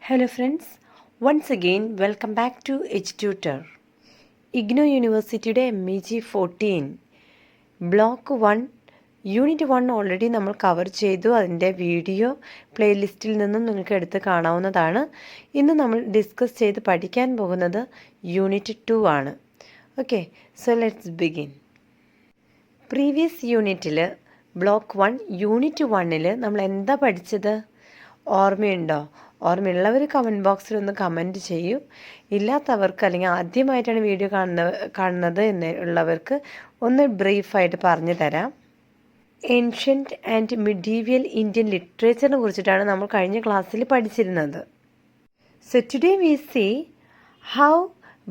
Hello friends, once again welcome back to EdTutor. IGNOU യൂണിവേഴ്സിറ്റിയുടെ MEG14 block 1 unit 1 already നമ്മൾ cover ചെയ്തു. അതിൻ്റെ video പ്ലേലിസ്റ്റിൽ നിന്നും നിങ്ങൾക്ക് എടുത്ത് കാണാവുന്നതാണ്. ഇന്ന് നമ്മൾ ഡിസ്കസ് ചെയ്ത് പഠിക്കാൻ പോകുന്നത് യൂണിറ്റ് 2 ആണ്. Okay, so let's begin. Previous യൂണിറ്റിൽ ബ്ലോക്ക് 1 യൂണിറ്റ് 1ൽ നമ്മൾ എന്താ പഠിച്ചത്? ഓർമ്മയുണ്ടോ? ഓർമ്മയുള്ളവർ കമൻറ്റ് ബോക്സിൽ ഒന്ന് കമൻറ്റ് ചെയ്യൂ. ഇല്ലാത്തവർക്ക് അല്ലെങ്കിൽ ആദ്യമായിട്ടാണ് വീഡിയോ കാണുന്നത് എന്നുള്ളവർക്ക് ഒന്ന് ബ്രീഫായിട്ട് പറഞ്ഞു തരാം. ഏൻഷ്യൻറ്റ് ആൻഡ് മിഡീവിയൽ ഇന്ത്യൻ ലിറ്ററേച്ചറിനെ കുറിച്ചിട്ടാണ് നമ്മൾ കഴിഞ്ഞ ക്ലാസ്സിൽ പഠിച്ചിരുന്നത്. So today we see how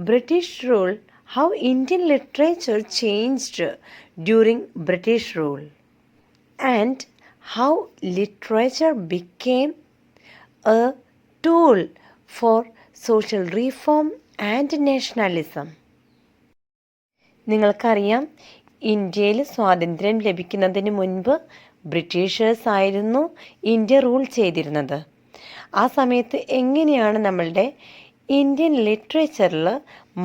British rule, how Indian literature changed during British rule and how literature became a tool for social reform and nationalism. നിങ്ങൾക്കറിയാം, ഇന്ത്യയിൽ സ്വാതന്ത്ര്യം ലഭിക്കുന്നതിന് മുൻപ് ബ്രിട്ടീഷേഴ്സ് ആയിരുന്നു ഇന്ത്യ റൂൾ ചെയ്തിരുന്നത്. ആ സമയത്ത് എങ്ങനെയാണ് നമ്മളുടെ ഇന്ത്യൻ ലിറ്ററേച്ചറിൽ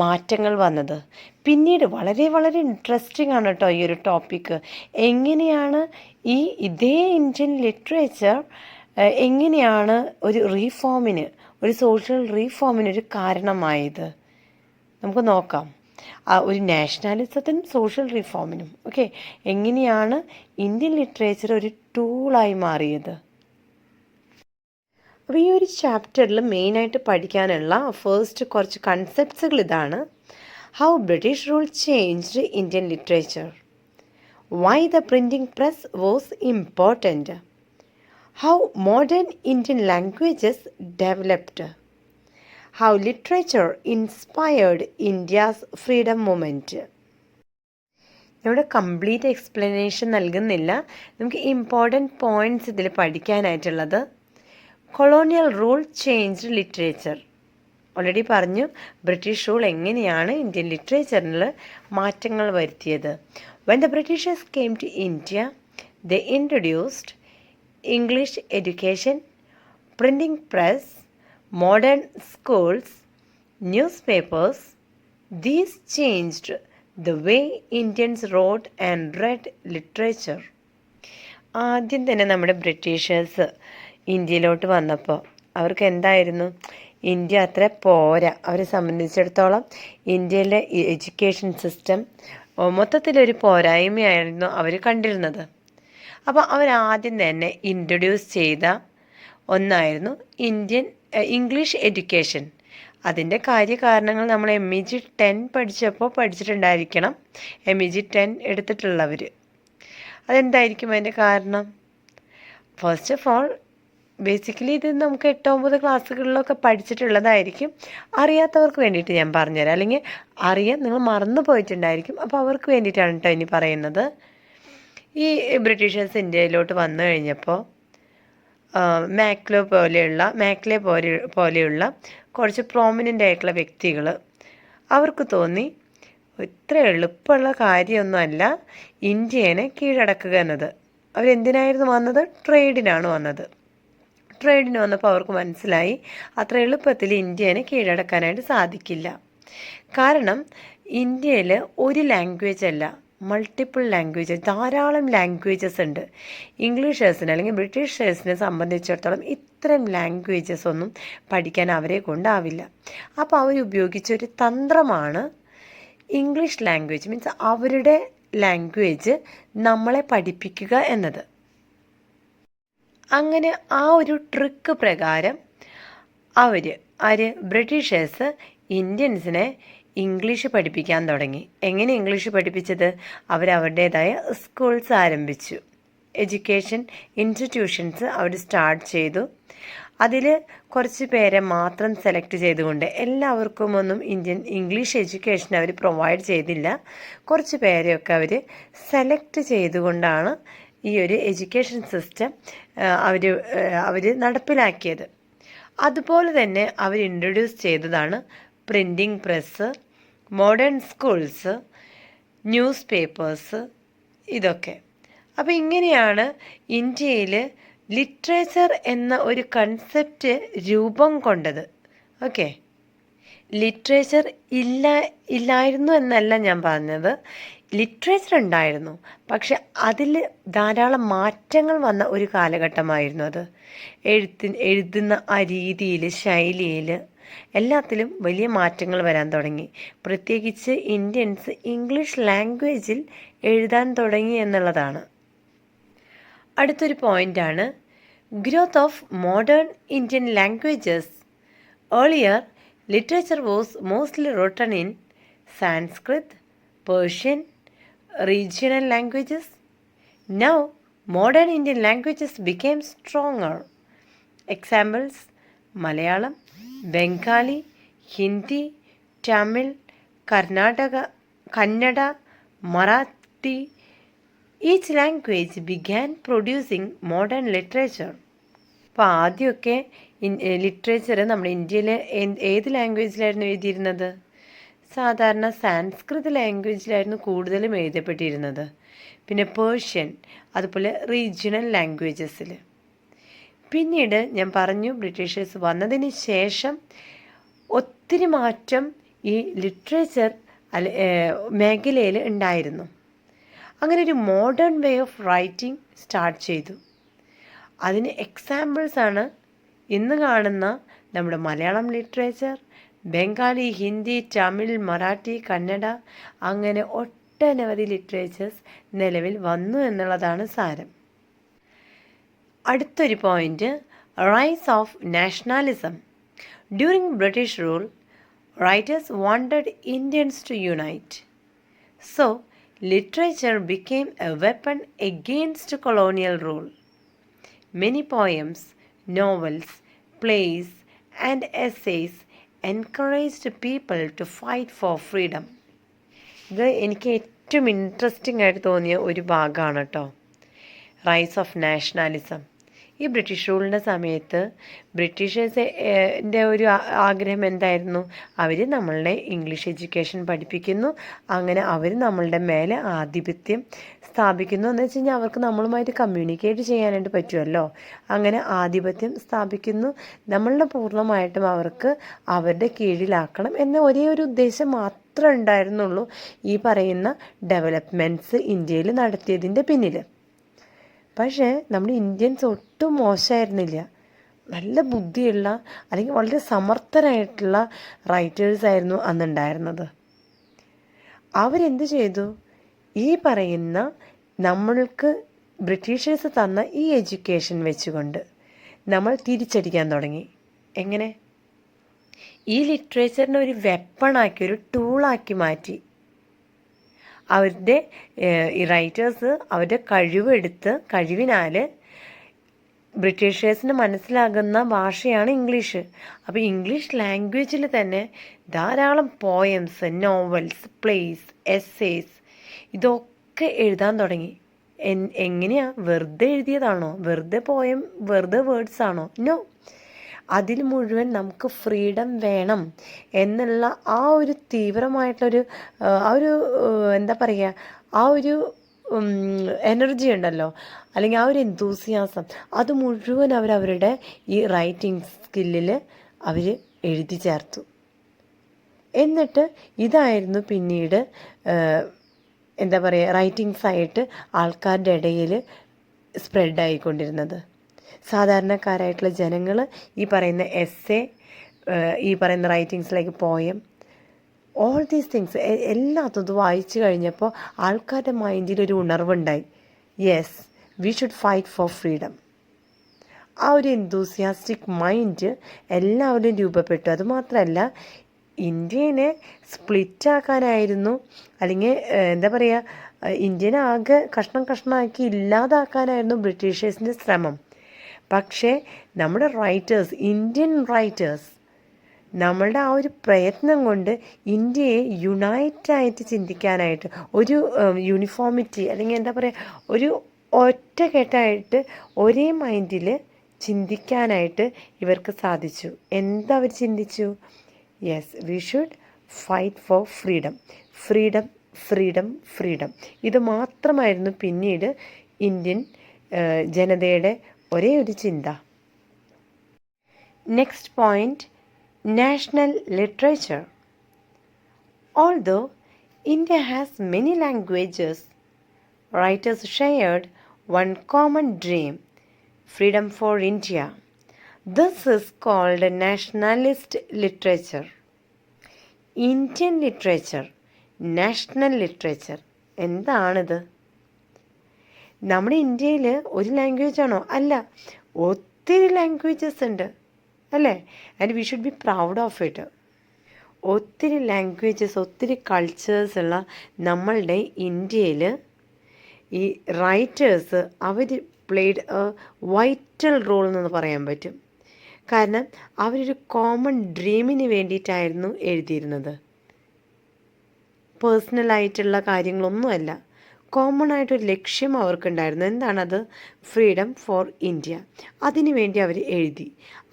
മാറ്റങ്ങൾ വന്നത്? പിന്നീട് വളരെ വളരെ ഇൻട്രസ്റ്റിംഗ് ആണ് കേട്ടോ ഈ ഒരു ടോപ്പിക്ക്. എങ്ങനെയാണ് ഇതേ ഇന്ത്യൻ ലിറ്ററേച്ചർ എങ്ങനെയാണ് ഒരു റീഫോമിന്, ഒരു സോഷ്യൽ റീഫോമിന് ഒരു കാരണമായത്? നമുക്ക് നോക്കാം. ഒരു നാഷണലിസത്തിനും സോഷ്യൽ റീഫോമിനും ഓക്കെ എങ്ങനെയാണ് ഇന്ത്യൻ ലിറ്ററേച്ചർ ഒരു ടൂളായി മാറിയത്? അപ്പോൾ ഈ ഒരു ചാപ്റ്ററിൽ മെയിനായിട്ട് പഠിക്കാനുള്ള ഫസ്റ്റ് കുറച്ച് കൺസെപ്റ്റ്സുകൾ ഇതാണ്. How British rule changed Indian literature, why the printing press was important, how modern Indian languages developed, how literature inspired India's freedom movement. ഇവിടെ കംപ്ലീറ്റ് എക്സ്പ്ലനേഷൻ നൽകുന്നില്ല. നമുക്ക് ഇമ്പോർട്ടൻറ്റ് പോയിൻറ്റ്സ് ഇതിൽ പഠിക്കാനായിട്ടുള്ളത്. Colonial rule changed literature. Already പറഞ്ഞു British rule എങ്ങനെയാണ് Indian ലിറ്ററേച്ചറിൽ മാറ്റങ്ങൾ വരുത്തിയത്. When the Britishers came to India, they introduced English education, printing press, modern schools, newspapers. These changed the way Indians wrote and read literature. ആദ്യം തന്നെ നമ്മുടെ Britishers ഇന്ത്യയിലോട്ട് വന്നപ്പോൾ അവർക്ക് എന്തായിരുന്നു? ഇന്ത്യ അത്ര പോരാ. അവരെ സംബന്ധിച്ചിടത്തോളം ഇന്ത്യയിലെ എഡ്യൂക്കേഷൻ സിസ്റ്റം മൊത്തത്തിലൊരു പോരായ്മയായിരുന്നു അവർ കണ്ടിരുന്നത്. അപ്പോൾ അവരാദ്യം തന്നെ ഇൻട്രൊഡ്യൂസ് ചെയ്ത ഒന്നായിരുന്നു ഇംഗ്ലീഷ് എഡ്യൂക്കേഷൻ. അതിൻ്റെ കാര്യകാരണങ്ങൾ നമ്മൾ MEG10 പഠിച്ചപ്പോൾ പഠിച്ചിട്ടുണ്ടായിരിക്കണം. MEG10 എടുത്തിട്ടുള്ളവർ. അതെന്തായിരിക്കും അതിൻ്റെ കാരണം? ഫസ്റ്റ് ഓഫ് ഓൾ ബേസിക്കലി ഇത് നമുക്ക് 8-9 ക്ലാസ്സുകളിലൊക്കെ പഠിച്ചിട്ടുള്ളതായിരിക്കും. അറിയാത്തവർക്ക് വേണ്ടിയിട്ട് ഞാൻ പറഞ്ഞുതരാം, അല്ലെങ്കിൽ നിങ്ങൾ മറന്നു പോയിട്ടുണ്ടായിരിക്കും. അപ്പോൾ അവർക്ക് വേണ്ടിയിട്ടാണ് കേട്ടോ ഇനി പറയുന്നത്. ഈ ബ്രിട്ടീഷേഴ്സ് ഇന്ത്യയിലോട്ട് വന്നു കഴിഞ്ഞപ്പോൾ മാക്ലെ പോലെയുള്ള കുറച്ച് പ്രോമിനൻ്റ് ആയിട്ടുള്ള വ്യക്തികൾ, അവർക്ക് തോന്നി ഇത്ര എളുപ്പമുള്ള കാര്യമൊന്നുമല്ല ഇന്ത്യനെ കീഴടക്കുക എന്നത്. അവരെന്തിനായിരുന്നു വന്നത്? ട്രേഡിനാണ് വന്നത്. ട്രേഡിന് വന്നപ്പോൾ അവർക്ക് മനസ്സിലായി അത്ര എളുപ്പത്തിൽ ഇന്ത്യനെ കീഴടക്കാനായിട്ട് സാധിക്കില്ല. കാരണം ഇന്ത്യയിൽ ഒരു ലാംഗ്വേജ് അല്ല, മൾട്ടിപ്പിൾ ലാംഗ്വേജ്, ധാരാളം ലാംഗ്വേജസ് ഉണ്ട്. ഇംഗ്ലീഷേഴ്സിന് അല്ലെങ്കിൽ ബ്രിട്ടീഷേഴ്സിനെ സംബന്ധിച്ചിടത്തോളം ഇത്തരം ലാംഗ്വേജസ് ഒന്നും പഠിക്കാൻ അവരെ കൊണ്ടാവില്ല. അപ്പോൾ അവരുപയോഗിച്ചൊരു തന്ത്രമാണ് ഇംഗ്ലീഷ് ലാംഗ്വേജ്, മീൻസ് അവരുടെ ലാംഗ്വേജ് നമ്മളെ പഠിപ്പിക്കുക എന്നത്. അങ്ങനെ ആ ഒരു ട്രിക്ക് പ്രകാരം ബ്രിട്ടീഷേഴ്സ് ഇന്ത്യൻസിനെ ഇംഗ്ലീഷ് പഠിപ്പിക്കാൻ തുടങ്ങി. എങ്ങനെ ഇംഗ്ലീഷ് പഠിപ്പിച്ചത്? അവരവരുടേതായ സ്കൂൾസ് ആരംഭിച്ചു, എഡ്യൂക്കേഷൻ ഇൻസ്റ്റിറ്റ്യൂഷൻസ് അവർ സ്റ്റാർട്ട് ചെയ്തു. അതിൽ കുറച്ച് പേരെ മാത്രം സെലക്ട് ചെയ്തുകൊണ്ട് എല്ലാവർക്കും ഒന്നും ഇംഗ്ലീഷ് എഡ്യൂക്കേഷൻ അവർ പ്രൊവൈഡ് ചെയ്തില്ല. കുറച്ച് പേരെയൊക്കെ അവർ സെലക്ട് ചെയ്തുകൊണ്ടാണ് ഈ ഒരു എഡ്യൂക്കേഷൻ സിസ്റ്റം അവർ നടപ്പിലാക്കിയത്. അതുപോലെ തന്നെ അവർ ഇൻട്രൊഡ്യൂസ് ചെയ്തതാണ് printing press, modern schools, news papers, ഇതൊക്കെ. അപ്പോൾ ഇങ്ങനെയാണ് ഇന്ത്യയിൽ ലിറ്ററേച്ചർ എന്ന ഒരു കൺസെപ്റ്റ് രൂപം കൊണ്ടത്. ഓക്കെ, ലിറ്ററേച്ചർ ഇല്ലായിരുന്നു എന്നല്ല ഞാൻ പറഞ്ഞത്. ലിറ്ററേച്ചർ ഉണ്ടായിരുന്നു, പക്ഷെ അതിൽ ധാരാളം മാറ്റങ്ങൾ വന്ന ഒരു കാലഘട്ടമായിരുന്നു അത്. എഴുതുന്ന ആ രീതിയിൽ, ശൈലിയിൽ, എല്ലാത്തിലും വലിയ മാറ്റങ്ങൾ വരാൻ തുടങ്ങി. പ്രത്യേകിച്ച് ഇന്ത്യൻസ് ഇംഗ്ലീഷ് ലാംഗ്വേജിൽ എഴുതാൻ തുടങ്ങി എന്നുള്ളതാണ്. അടുത്തൊരു പോയിൻ്റാണ് growth of modern Indian languages. Earlier literature was mostly written in Sanskrit, Persian, regional languages. Now, modern Indian languages became stronger. Examples: Malayalam, Bengali, Hindi, Tamil, Kannada, Marathi. Each language began producing modern literature. അപ്പോൾ ആദ്യമൊക്കെ literature നമ്മുടെ ഇന്ത്യയിൽ ഏത് ലാംഗ്വേജിലായിരുന്നു എഴുതിയിരുന്നത്? സാധാരണ Sanskrit ലാംഗ്വേജിലായിരുന്നു കൂടുതലും എഴുതപ്പെട്ടിരുന്നത്. പിന്നെ Persian, അതുപോലെ റീജിയണൽ ലാംഗ്വേജസിൽ. പിന്നീട് ഞാൻ പറഞ്ഞു, ബ്രിട്ടീഷേഴ്സ് വന്നതിന് ശേഷം ഒത്തിരി മാറ്റം ഈ ലിറ്ററേച്ചർ മേഖലയിൽ ഉണ്ടായിരുന്നു. അങ്ങനെ ഒരു modern way of writing start ചെയ്തു. അതിന് എക്സാമ്പിൾസാണ് ഇന്ന് കാണുന്ന നമ്മുടെ മലയാളം ലിറ്ററേച്ചർ, ബംഗാളി, ഹിന്ദി, തമിഴ്, മറാഠി, കന്നഡ, അങ്ങനെ ഒട്ടനവധി ലിറ്ററേച്ചേഴ്സ് നിലവിൽ വന്നു എന്നുള്ളതാണ് സാരം. അടുത്തൊരു point, rise of nationalism. During British rule, writers wanted Indians to unite. So literature became a weapon against colonial rule. Many poems, novels, plays, and essays encouraged people to fight for freedom. ഇത് എനിക്ക് ഏറ്റവും interesting ആയിട്ട് തോന്നിയ ഒരു ഭാഗമാണ് കേട്ടോ, rice of nationalism. ഈ British റൂളിൻ്റെ സമയത്ത് ബ്രിട്ടീഷേഴ്സിൻ്റെ ഒരു ആഗ്രഹം എന്തായിരുന്നു? അവർ നമ്മളുടെ ഇംഗ്ലീഷ് എഡ്യൂക്കേഷൻ പഠിപ്പിക്കുന്നു, അങ്ങനെ അവർ നമ്മളുടെ മേലെ ആധിപത്യം സ്ഥാപിക്കുന്നു. എന്ന് വെച്ച് കഴിഞ്ഞാൽ അവർക്ക് നമ്മളുമായിട്ട് കമ്മ്യൂണിക്കേറ്റ് ചെയ്യാനായിട്ട് പറ്റുമല്ലോ. അങ്ങനെ ആധിപത്യം സ്ഥാപിക്കുന്നു, നമ്മളുടെ പൂർണ്ണമായിട്ടും അവർക്ക് അവരുടെ കീഴിലാക്കണം എന്ന ഒരേ ഒരു ഉദ്ദേശം മാത്രമേ ഉണ്ടായിരുന്നുള്ളൂ ഈ പറയുന്ന ഡെവലപ്മെൻറ്റ്സ് ഇന്ത്യയിൽ നടത്തിയതിൻ്റെ പിന്നിൽ. പക്ഷേ നമ്മുടെ ഇന്ത്യൻസ് ഒട്ടും മോശമായിരുന്നില്ല. നല്ല ബുദ്ധിയുള്ള, അല്ലെങ്കിൽ വളരെ സമർത്ഥരായിട്ടുള്ള റൈറ്റേഴ്സായിരുന്നു അന്നുണ്ടായിരുന്നത്. അവരെന്ത് ചെയ്തു? ഈ പറയുന്ന നമ്മൾക്ക് ബ്രിട്ടീഷേഴ്സ് തന്ന ഈ എഡ്യൂക്കേഷൻ വെച്ചുകൊണ്ട് നമ്മൾ തിരിച്ചടിക്കാൻ തുടങ്ങി. എങ്ങനെ? ഈ ലിറ്ററേച്ചറിനെ ഒരു വെപ്പണാക്കി, ഒരു ടൂളാക്കി മാറ്റി. അവരുടെ ഈ റൈറ്റേഴ്സ് അവരുടെ കഴിവിനാൽ ബ്രിട്ടീഷേഴ്സിന് മനസ്സിലാകുന്ന ഭാഷയാണ് ഇംഗ്ലീഷ്. അപ്പോൾ ഇംഗ്ലീഷ് ലാംഗ്വേജിൽ തന്നെ ധാരാളം പോയംസ്, നോവൽസ്, പ്ലേസ്, എസ്സേസ് ഇതൊക്കെ എഴുതാൻ തുടങ്ങി. എങ്ങനെയാണ്? വെറുതെ എഴുതിയതാണോ? വെറുതെ പോയം, വെറുതെ വേർഡ്സ് ആണോ? നോ. അതിൽ മുഴുവൻ നമുക്ക് ഫ്രീഡം വേണം എന്നുള്ള ആ ഒരു തീവ്രമായിട്ടുള്ളൊരു ആ ഒരു എന്താ പറയുക, ആ ഒരു എനർജി ഉണ്ടല്ലോ, അല്ലെങ്കിൽ ആ ഒരു എന്തൂസിയാസം, അത് മുഴുവൻ അവരവരുടെ ഈ റൈറ്റിംഗ് സ്കില്ലിൽ അവർ എഴുതി ചേർത്തു. എന്നിട്ട് ഇതായിരുന്നു പിന്നീട് എന്താ പറയുക, റൈറ്റിങ്സായിട്ട് ആൾക്കാരുടെ ഇടയിൽ സ്പ്രെഡായിക്കൊണ്ടിരുന്നത്. സാധാരണക്കാരായിട്ടുള്ള ജനങ്ങൾ ഈ പറയുന്ന എസ്സേ, ഈ പറയുന്ന റൈറ്റിങ്സിലേക്ക് പോയം, ഓൾ ദീസ് തിങ്സ് എല്ലാത്തത് വായിച്ചു കഴിഞ്ഞപ്പോൾ ആൾക്കാരുടെ മൈൻഡിൽ ഒരു ഉണർവുണ്ടായി. Yes, we should fight for freedom. ആ ഒരു എന്തൂസിയാസ്റ്റിക് മൈൻഡ് എല്ലാവരും രൂപപ്പെട്ടു. അതുമാത്രമല്ല, ഇന്ത്യനെ സ്പ്ലിറ്റാക്കാനായിരുന്നു, അല്ലെങ്കിൽ എന്താ പറയുക, ഇന്ത്യനെ ആകെ കഷ്ണമാക്കി ഇല്ലാതാക്കാനായിരുന്നു ബ്രിട്ടീഷേഴ്സിൻ്റെ ശ്രമം. പക്ഷേ നമ്മുടെ റൈറ്റേഴ്സ്, ഇന്ത്യൻ റൈറ്റേഴ്സ്, നമ്മളുടെ ആ ഒരു പ്രയത്നം കൊണ്ട് ഇന്ത്യയെ യുണൈറ്റായിട്ട് ചിന്തിക്കാനായിട്ട്, ഒരു യൂണിഫോമിറ്റി, അല്ലെങ്കിൽ എന്താ പറയുക, ഒരു ഒറ്റക്കെട്ടായിട്ട് ഒരേ മൈൻഡിൽ ചിന്തിക്കാനായിട്ട് ഇവർക്ക് സാധിച്ചു. എന്താ അവർ ചിന്തിച്ചു? Yes, we should fight for freedom, freedom, freedom, freedom. ഇത് മാത്രമായിരുന്നു പിന്നീട് ഇന്ത്യൻ ജനതയുടെ ഒരേ ഒരു ചിന്ത. Next point, national literature. Although India has many languages, writers shared one common dream, freedom for India. This is called nationalist literature. Indian literature, national literature എന്താണിത്? നമ്മുടെ ഇന്ത്യയിൽ ഒരു ലാംഗ്വേജ് ആണോ? അല്ല, ഒത്തിരി ലാംഗ്വേജസ് ഉണ്ട് അല്ലേ? And we should be proud of it. ഒത്തിരി ലാംഗ്വേജസ്, ഒത്തിരി കൾച്ചേഴ്സ് ഉള്ള നമ്മളുടെ ഇന്ത്യയിൽ ഈ റൈറ്റേഴ്സ് അവർ പ്ലേഡ് എ വൈറ്റൽ റോൾ എന്ന് പറയാൻ പറ്റും. കാരണം അവരൊരു കോമൺ ഡ്രീമിന് വേണ്ടിയിട്ടായിരുന്നു എഴുതിയിരുന്നത്. പേഴ്സണലായിട്ടുള്ള കാര്യങ്ങളൊന്നുമല്ല, കോമൺ ആയിട്ടൊരു ലക്ഷ്യം അവർക്കുണ്ടായിരുന്നു. എന്താണത്? Freedom for India. അതിനു വേണ്ടി അവർ എഴുതി.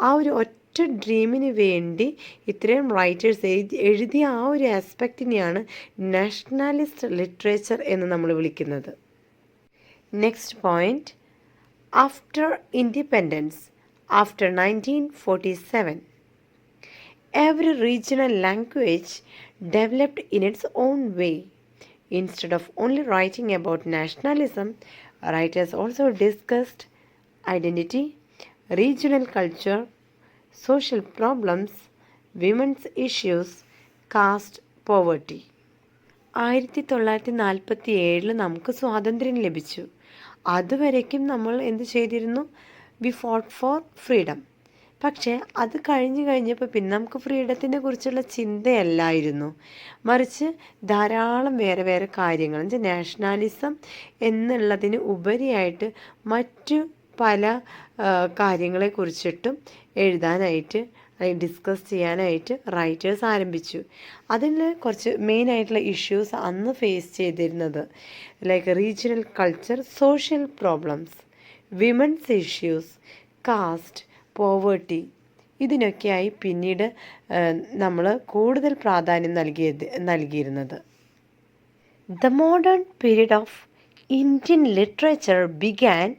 ആ ഒരു ഒറ്റ ഡ്രീമിന് വേണ്ടി ഇത്രയും റൈറ്റേഴ്സ് എഴുതിയ ആ ഒരു ആസ്പെക്റ്റിനെയാണ് നാഷണലിസ്റ്റ് ലിറ്ററേച്ചർ എന്ന് നമ്മൾ വിളിക്കുന്നത്. Next point, after independence, after 1947, every regional language developed in its own way. Instead of only writing about nationalism, writers also discussed identity, regional culture, social problems, women's issues, caste, poverty. 1947 നമുക്ക് സ്വാതന്ത്ര്യം ലഭിച്ചു. അതുവരേക്കും നമ്മൾ എന്ത് ചെയ്തിരുന്നു? We fought for freedom. പക്ഷേ അത് കഴിഞ്ഞപ്പോൾ പിന്നെ നമുക്ക് ഫ്രീഡത്തിനെ കുറിച്ചുള്ള ചിന്തയല്ലായിരുന്നു, മറിച്ച് ധാരാളം വേറെ വേറെ കാര്യങ്ങൾ, നാഷണാലിസം എന്നുള്ളതിന് ഉപരിയായിട്ട് മറ്റു പല കാര്യങ്ങളെക്കുറിച്ചിട്ടും എഴുതാനായിട്ട്, ഡിസ്കസ് ചെയ്യാനായിട്ട് റൈറ്റേഴ്സ് ആരംഭിച്ചു. അതിൽ കുറച്ച് മെയിനായിട്ടുള്ള ഇഷ്യൂസ് അന്ന് ഫേസ് ചെയ്തിരുന്നത് like regional culture, social problems, women's issues, caste, poverty. ഇതിനൊക്കെയായി പിന്നീട് നമ്മൾ കൂടുതൽ പ്രാധാന്യം നൽകിയിരുന്നത്. The modern period of Indian literature began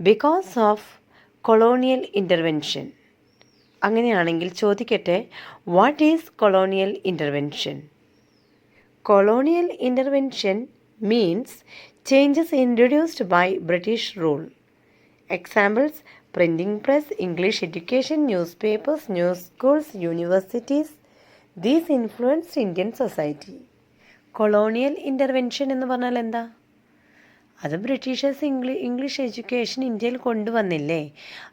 because of colonial intervention. അങ്ങനെയാണെങ്കിൽ ചോദിക്കട്ടെ, what is colonial intervention? Colonial intervention means changes introduced by British rule. Examples: printing press, English education, newspapers, new schools, universities. These influenced Indian society. Colonial intervention എന്ന് പറഞ്ഞാൽ എന്താ? അത് Britishers English education ഇന്ത്യയിൽ കൊണ്ടുവന്നില്ലേ?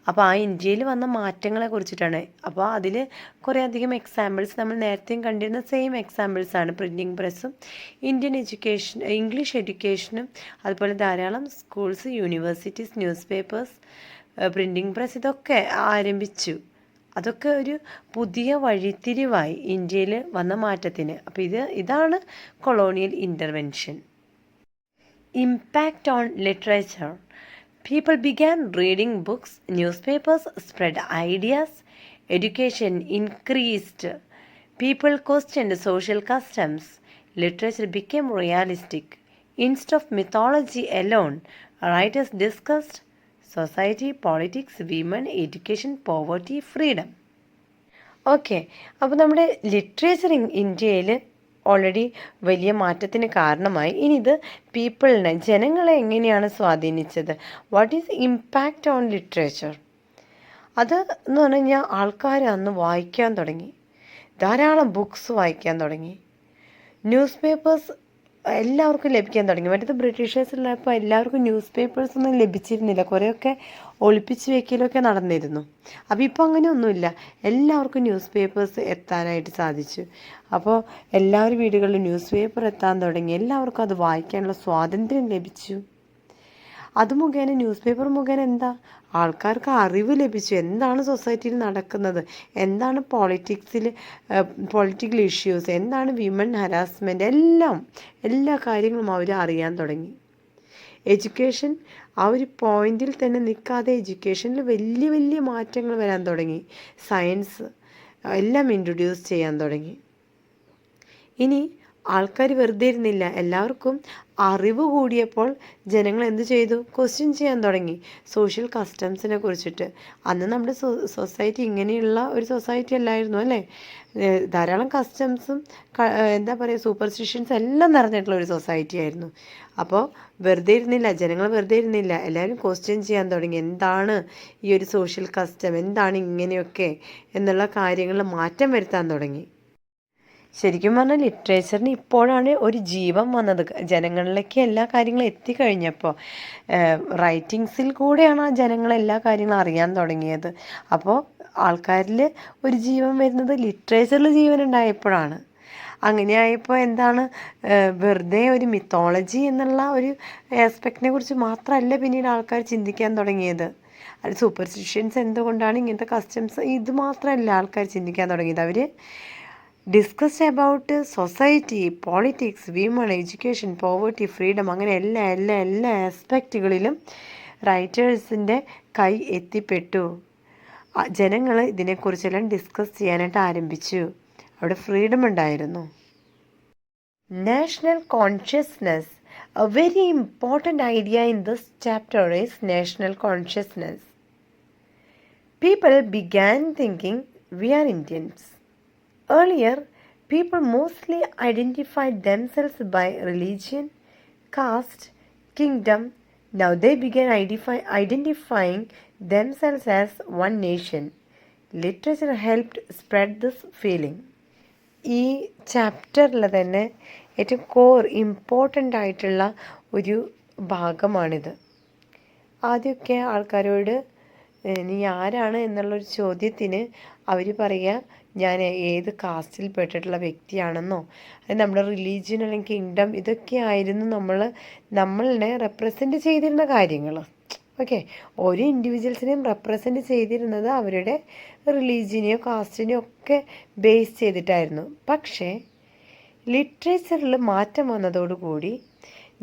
അപ്പോൾ ആ ഇന്ത്യയിൽ വന്ന മാറ്റങ്ങളെ കുറിച്ചിട്ടാണ്. അപ്പോൾ അതിൽ കുറേ അധികം എക്സാമ്പിൾസ് നമ്മൾ നേരത്തെയും കണ്ടിരുന്ന സെയിം എക്സാമ്പിൾസാണ്. പ്രിൻറ്റിംഗ് പ്രസ്സും ഇംഗ്ലീഷ് എഡ്യൂക്കേഷനും, അതുപോലെ ധാരാളം schools, universities, news papers, printing press, ഇതൊക്കെ ആരംഭിച്ചു. അതൊക്കെ ഒരു പുതിയ വഴിത്തിരിവായി ഇന്ത്യയിൽ വന്ന മാറ്റത്തിന്. അപ്പോൾ ഇതാണ് colonial intervention. Impact on literature. People began reading books, newspapers spread ideas, education increased, people questioned social customs, literature became realistic. Instead of mythology alone, writers discussed society, politics, women, education, poverty, freedom. Okay, അപ്പോൾ നമ്മുടെ literature ഇന്ത്യയിൽ already വലിയ മാറ്റത്തിന് കാരണമായി. ഇനി ഇത് പീപ്പിളിനെ, ജനങ്ങളെ എങ്ങനെയാണ് സ്വാധീനിച്ചത്? What is impact on literature? അത് എന്ന് പറഞ്ഞു കഴിഞ്ഞാൽ ആൾക്കാർ അന്ന് വായിക്കാൻ തുടങ്ങി, ധാരാളം ബുക്സ് വായിക്കാൻ തുടങ്ങി, ന്യൂസ് പേപ്പേഴ്സ് എല്ലാവർക്കും ലഭിക്കാൻ തുടങ്ങി. മറ്റേത് ബ്രിട്ടീഷേഴ്സുള്ളപ്പോൾ എല്ലാവർക്കും ന്യൂസ് പേപ്പേഴ്സ് ഒന്നും ലഭിച്ചിരുന്നില്ല, കുറേയൊക്കെ ഒളിപ്പിച്ച് വെക്കലൊക്കെ നടന്നിരുന്നു. അപ്പോൾ ഇപ്പോൾ അങ്ങനെയൊന്നുമില്ല, എല്ലാവർക്കും ന്യൂസ് പേപ്പേഴ്സ് എത്താനായിട്ട് സാധിച്ചു. അപ്പോൾ എല്ലാവരും വീടുകളിൽ ന്യൂസ് പേപ്പർ എത്താൻ തുടങ്ങി, എല്ലാവർക്കും അത് വായിക്കാനുള്ള സ്വാതന്ത്ര്യം ലഭിച്ചു. അത് മുഖേന, ന്യൂസ് പേപ്പർ മുഖേന എന്താ, ആൾക്കാർക്ക് അറിവ് ലഭിച്ചു. എന്താണ് സൊസൈറ്റിയിൽ നടക്കുന്നത്, എന്താണ് പൊളിറ്റിക്കൽ ഇഷ്യൂസ്, എന്താണ് വിമൻ ഹരാസ്മെൻറ്റ്, എല്ലാ കാര്യങ്ങളും അവർ അറിയാൻ തുടങ്ങി. എഡ്യൂക്കേഷൻ ആ ഒരു പോയിന്റിൽ തന്നെ നിൽക്കാതെ എഡ്യൂക്കേഷനിൽ വലിയ വലിയ മാറ്റങ്ങൾ വരാൻ തുടങ്ങി. സയൻസ് എല്ലാം ഇൻട്രൊഡ്യൂസ് ചെയ്യാൻ തുടങ്ങി. ഇനി ആൾക്കാർ വെറുതെ ഇരുന്നില്ല. എല്ലാവർക്കും അറിവ് കൂടിയപ്പോൾ ജനങ്ങൾ എന്ത് ചെയ്തു? ക്വസ്റ്റ്യൻ ചെയ്യാൻ തുടങ്ങി സോഷ്യൽ കസ്റ്റംസിനെ കുറിച്ചിട്ട്. അന്ന് നമ്മുടെ സൊസൈറ്റി ഇങ്ങനെയുള്ള ഒരു സൊസൈറ്റി അല്ലായിരുന്നു അല്ലേ. ധാരാളം കസ്റ്റംസും എന്താ പറയുക സൂപ്പർസ്റ്റിഷ്യൻസ് എല്ലാം നിറഞ്ഞിട്ടുള്ള ഒരു സൊസൈറ്റി ആയിരുന്നു. അപ്പോൾ വെറുതെ ഇരുന്നില്ല, ജനങ്ങൾ വെറുതെ ഇരുന്നില്ല, എല്ലാവരും ക്വസ്റ്റ്യൻ ചെയ്യാൻ തുടങ്ങി. എന്താണ് ഈ ഒരു സോഷ്യൽ കസ്റ്റം, എന്താണ് ഇങ്ങനെയൊക്കെ എന്നുള്ള കാര്യങ്ങളിൽ മാറ്റം വരുത്താൻ തുടങ്ങി. ശരിക്കും പറഞ്ഞാൽ ലിറ്ററേച്ചറിന് ഇപ്പോഴാണ് ഒരു ജീവൻ വന്നത്. ജനങ്ങളിലേക്ക് എല്ലാ കാര്യങ്ങളും എത്തിക്കഴിഞ്ഞപ്പോൾ റൈറ്റിങ്സിൽ കൂടെയാണ് ആ ജനങ്ങൾ എല്ലാ കാര്യങ്ങളും അറിയാൻ തുടങ്ങിയത്. അപ്പോൾ ആൾക്കാരിൽ ഒരു ജീവൻ വരുന്നത് ലിറ്ററേച്ചറിൽ ജീവൻ ഉണ്ടായപ്പോഴാണ്. അങ്ങനെയായപ്പോൾ എന്താണ്, വെറുതെ ഒരു മിത്തോളജി എന്നുള്ള ഒരു ആസ്പെക്റ്റിനെ കുറിച്ച് മാത്രമല്ല പിന്നീട് ആൾക്കാർ ചിന്തിക്കാൻ തുടങ്ങിയത്. അത് സൂപ്പർസ്റ്റിഷ്യൻസ് എന്തുകൊണ്ടാണ് ഇങ്ങനത്തെ കസ്റ്റംസ്, ഇത് മാത്രമല്ല ആൾക്കാർ ചിന്തിക്കാൻ തുടങ്ങിയത്. അവർ discussed about society, politics, women, education, poverty, freedom, അങ്ങനെ എല്ലാ ആസ്പെക്റ്റുകളിലും റൈറ്റേഴ്സിൻ്റെ കൈ എത്തിപ്പെട്ടു. ജനങ്ങൾ ഇതിനെക്കുറിച്ചെല്ലാം ഡിസ്കസ് ചെയ്യാനായിട്ട് ആരംഭിച്ചു. അവിടെ ഫ്രീഡം ഉണ്ടായിരുന്നു. National consciousness. A very important idea in this chapter is national consciousness. People began thinking we are Indians. Earlier, people mostly identified themselves by religion, caste, kingdom. Now they began identifying themselves as one nation. Literature helped spread this feeling. ഈ ചാപ്റ്ററിൽ തന്നെ ഏറ്റവും important ആയിട്ടുള്ള ഒരു ഭാഗമാണിത്. ആദ്യമൊക്കെ ആൾക്കാരോട് നീ ആരാണ് എന്നുള്ളൊരു ചോദ്യത്തിന് അവർ പറയുക ഞാൻ ഏത് കാസ്റ്റിൽ പെട്ടിട്ടുള്ള വ്യക്തിയാണെന്നോ, അത് നമ്മുടെ റിലീജിയൻ അല്ലെങ്കിൽ കിങ്ഡം, ഇതൊക്കെ ആയിരുന്നു നമ്മളിനെ റെപ്രസെൻറ്റ് ചെയ്തിരുന്ന കാര്യങ്ങൾ. ഓക്കെ, ഓരോ ഇൻഡിവിജ്വൽസിനെയും റെപ്രസെൻറ്റ് ചെയ്തിരുന്നത് അവരുടെ റിലീജിയനെയോ കാസ്റ്റിനെയോ ഒക്കെ ബേസ് ചെയ്തിട്ടായിരുന്നു. പക്ഷേ ലിറ്ററേച്ചറിൽ മാറ്റം വന്നതോടുകൂടി,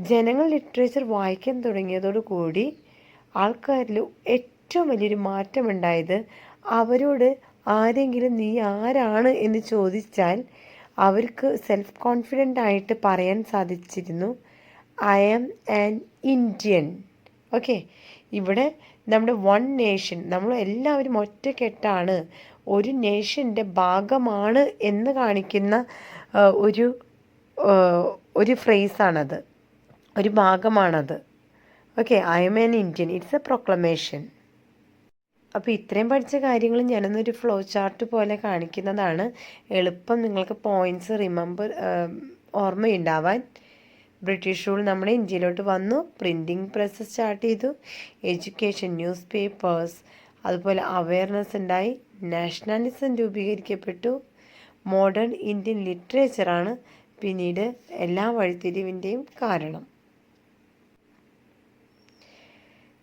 ജനങ്ങൾ ലിറ്ററേച്ചർ വായിക്കാൻ തുടങ്ങിയതോടുകൂടി ആൾക്കാരിൽ ഏറ്റവും വലിയൊരു മാറ്റമുണ്ടായത്, അവരോട് ആരെങ്കിലും നീ ആരാണ് എന്ന് ചോദിച്ചാൽ അവർക്ക് സെൽഫ് കോൺഫിഡൻ്റ് ആയിട്ട് പറയാൻ സാധിച്ചിരുന്നു, I am an Indian. Okay, ഇവിടെ നമ്മുടെ വൺ നേഷൻ, നമ്മൾ എല്ലാവരും ഒറ്റക്കെട്ടാണ്, ഒരു നേഷൻ്റെ ഭാഗമാണ് എന്ന് കാണിക്കുന്ന ഒരു ഫ്രേസാണത്, ഒരു ഭാഗമാണത്. Okay, I am an Indian, it's a proclamation. അപ്പോൾ ഇത്രയും പഠിച്ച കാര്യങ്ങൾ ഞാനൊന്നൊരു ഫ്ലോ ചാർട്ട് പോലെ കാണിക്കുന്നതാണ്, എളുപ്പം നിങ്ങൾക്ക് പോയിൻറ്റ്സ് ഓർമ്മയുണ്ടാവാൻ. ബ്രിട്ടീഷ് റൂൾ നമ്മുടെ ഇന്ത്യയിലോട്ട് വന്നു, പ്രിൻറ്റിങ് പ്രസ് സ്റ്റാർട്ട് ചെയ്തു, എഡ്യൂക്കേഷൻ, ന്യൂസ് പേപ്പേഴ്സ്, അതുപോലെ അവയർനെസ് ഉണ്ടായി, നാഷണലിസം രൂപീകരിക്കപ്പെട്ടു, മോഡേൺ ഇന്ത്യൻ ലിറ്ററേച്ചറാണ് പിന്നീട് എല്ലാ വഴിത്തിരിവിൻ്റെയും കാരണം.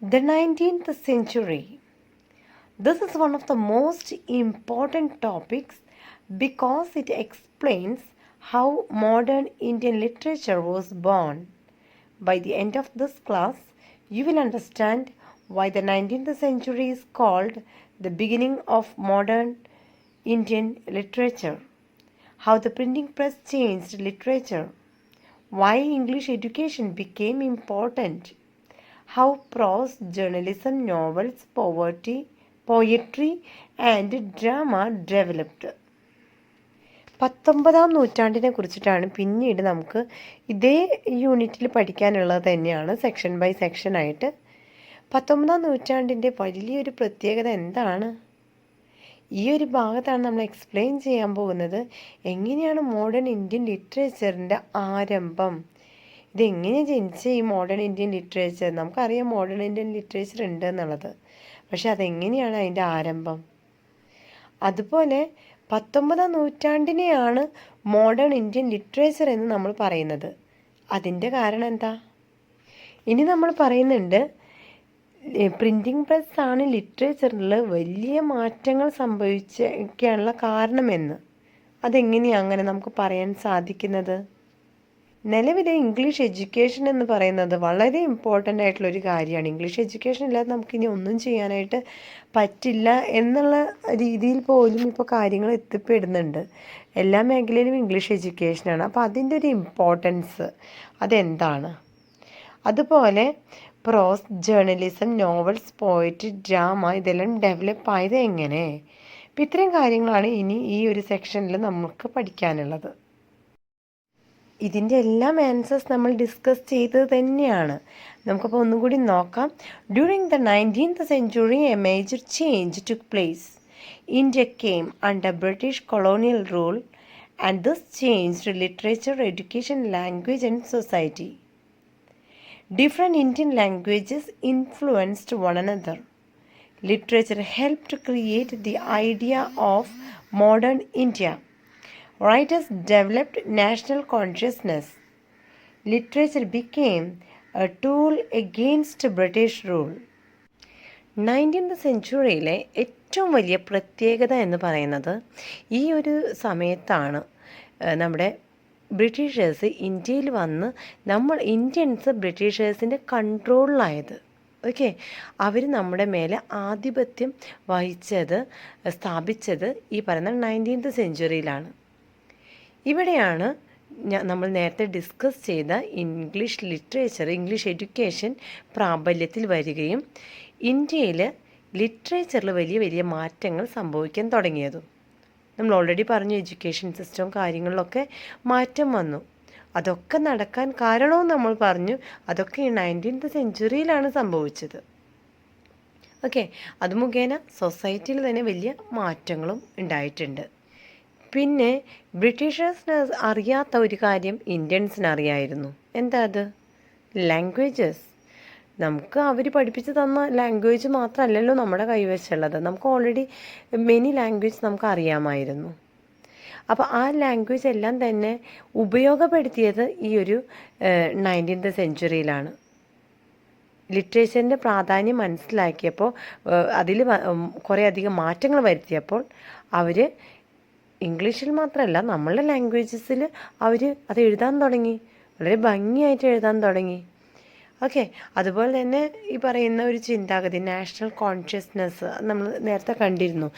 The 19th century. This is one of the most important topics because it explains how modern Indian literature was born. By the end of this class, you will understand why the 19th century is called the beginning of modern Indian literature, how the printing press changed literature, why English education became important, how prose, journalism, novels, poetry and drama developed. 19ാം നൂറ്റാണ്ടിനെ കുറിച്ചിട്ടാണ് പിന്നീട് നമുക്ക് ഇതേ യൂണിറ്റിൽ പഠിക്കാനുള്ളത് തന്നെയാണ്, section by സെക്ഷനായിട്ട്. 19ാം നൂറ്റാണ്ടിൻ്റെ വലിയൊരു പ്രത്യേകത എന്താണ്? ഈ ഒരു ഭാഗത്താണ് നമ്മൾ എക്സ്പ്ലെയിൻ ചെയ്യാൻ പോകുന്നത്. എങ്ങനെയാണ് മോഡേൺ ഇന്ത്യൻ ലിറ്ററേച്ചറിൻ്റെ ആരംഭം, ഇതെങ്ങനെ ജനിച്ച ഈ മോഡേൺ ഇന്ത്യൻ ലിറ്ററേച്ചർ. നമുക്കറിയാം മോഡേൺ ഇന്ത്യൻ ലിറ്ററേച്ചർ ഉണ്ട് എന്നുള്ളത്, പക്ഷെ അതെങ്ങനെയാണ് അതിൻ്റെ ആരംഭം. അതുപോലെ 19ാം നൂറ്റാണ്ടിനെയാണ് മോഡേൺ ഇന്ത്യൻ ലിറ്ററേച്ചർ എന്ന് നമ്മൾ പറയുന്നത്. അതിൻ്റെ കാരണം എന്താ? ഇനി നമ്മൾ പറയുന്നുണ്ട് പ്രിൻറ്റിങ് പ്രസ്സാണ് ലിറ്ററേച്ചറിൽ വലിയ മാറ്റങ്ങൾ സംഭവിക്കാനുള്ള കാരണമെന്ന്. അതെങ്ങനെയാണ് അങ്ങനെ നമുക്ക് പറയാൻ സാധിക്കുന്നത്? നിലവിലെ ഇംഗ്ലീഷ് എഡ്യൂക്കേഷൻ എന്ന് പറയുന്നത് വളരെ ഇമ്പോർട്ടൻ്റ് ആയിട്ടുള്ളൊരു കാര്യമാണ്. ഇംഗ്ലീഷ് എഡ്യൂക്കേഷൻ ഇല്ലാതെ നമുക്കിനി ഒന്നും ചെയ്യാനായിട്ട് പറ്റില്ല എന്നുള്ള രീതിയിൽ പോലും ഇപ്പോൾ കാര്യങ്ങൾ എത്തിപ്പെടുന്നുണ്ട്. എല്ലാ മേഖലയിലും ഇംഗ്ലീഷ് എഡ്യൂക്കേഷനാണ്. അപ്പോൾ അതിൻ്റെ ഒരു ഇമ്പോർട്ടൻസ് അതെന്താണ്? അതുപോലെ പ്രോസ്, ജേർണലിസം, നോവൽസ്, പോയട്രി, ഡ്രാമ ഇതെല്ലാം ഡെവലപ്പ് ആയത് എങ്ങനെ? അപ്പം ഇത്രയും കാര്യങ്ങളാണ് ഇനി ഈ ഒരു സെക്ഷനിൽ നമുക്ക് പഠിക്കാനുള്ളത്. ഇതിൻ്റെ എല്ലാം ആൻസേഴ്സ് നമ്മൾ ഡിസ്കസ് ചെയ്തത് തന്നെയാണ്. നമുക്കപ്പോൾ ഒന്നും കൂടി നോക്കാം. During the 19th century A major change took place. India came under British colonial rule and this changed literature, education, language and society. Different Indian languages influenced one another. Literature helped to create the idea of modern India. Writers developed national consciousness. Literature became a tool against British rule. 19th സെഞ്ച്വറിയിലെ ഏറ്റവും വലിയ പ്രത്യേകത എന്ന് പറയുന്നത് ഈ ഒരു സമയത്താണ് നമ്മുടെ Britishers ഇന്ത്യയിൽ വന്ന് ഇന്ത്യൻസ് ബ്രിട്ടീഷേഴ്സിൻ്റെ കൺട്രോളിലായത്. ഓക്കെ, അവർ നമ്മുടെ മേലെ ആധിപത്യം സ്ഥാപിച്ചത് ഈ പറയുന്ന 19th സെഞ്ച്വറിയിലാണ്. ഇവിടെയാണ് നമ്മൾ നേരത്തെ ഡിസ്കസ് ചെയ്ത ഇംഗ്ലീഷ് ലിറ്ററേച്ചർ, ഇംഗ്ലീഷ് എഡ്യൂക്കേഷൻ പ്രാബല്യത്തിൽ വരികയും ഇന്ത്യയിൽ ലിറ്ററേച്ചറിൽ വലിയ വലിയ മാറ്റങ്ങൾ സംഭവിക്കാൻ തുടങ്ങിയതും. നമ്മൾ ഓൾറെഡി പറഞ്ഞു, എഡ്യൂക്കേഷൻ സിസ്റ്റവും കാര്യങ്ങളിലൊക്കെ മാറ്റം വന്നു. അതൊക്കെ നടക്കാൻ കാരണവും നമ്മൾ പറഞ്ഞു, അതൊക്കെ ഈ 19th സെഞ്ച്വറിയിലാണ് സംഭവിച്ചത്. ഓക്കെ, അത് മുഖേന സൊസൈറ്റിയിൽ തന്നെ വലിയ മാറ്റങ്ങളും ഉണ്ടായിട്ടുണ്ട്. പിന്നെ ബ്രിട്ടീഷേഴ്സിന് അറിയാത്ത ഒരു കാര്യം ഇന്ത്യൻസിന് അറിയായിരുന്നു. എന്താ അത്? ലാംഗ്വേജസ്. നമുക്ക് അവർ പഠിപ്പിച്ച് തന്ന ലാംഗ്വേജ് മാത്രമല്ലല്ലോ നമ്മുടെ കൈവശമുള്ളത്. നമുക്ക് ഓൾറെഡി മെനി ലാംഗ്വേജ് നമുക്ക് അറിയാമായിരുന്നു. അപ്പോൾ ആ ലാംഗ്വേജ് എല്ലാം തന്നെ ഉപയോഗപ്പെടുത്തിയത് ഈ ഒരു 19th സെഞ്ച്വറിയിലാണ്. ലിറ്ററേച്ചറിൻ്റെ പ്രാധാന്യം മനസ്സിലാക്കിയപ്പോൾ, അതിൽ കുറേ അധികം മാറ്റങ്ങൾ വരുത്തിയപ്പോൾ അവർ ഇംഗ്ലീഷിൽ മാത്രമല്ല നമ്മളുടെ ലാംഗ്വേജസിൽ അവർ അത് എഴുതാൻ തുടങ്ങി. വളരെ ഭംഗിയായിട്ട് എഴുതാൻ തുടങ്ങി. ഓക്കെ, അതുപോലെ തന്നെ ഈ പറയുന്ന ഒരു ചിന്താഗതി, നാഷണൽ കോൺഷ്യസ്നെസ് നമ്മൾ നേരത്തെ കണ്ടിരുന്നു.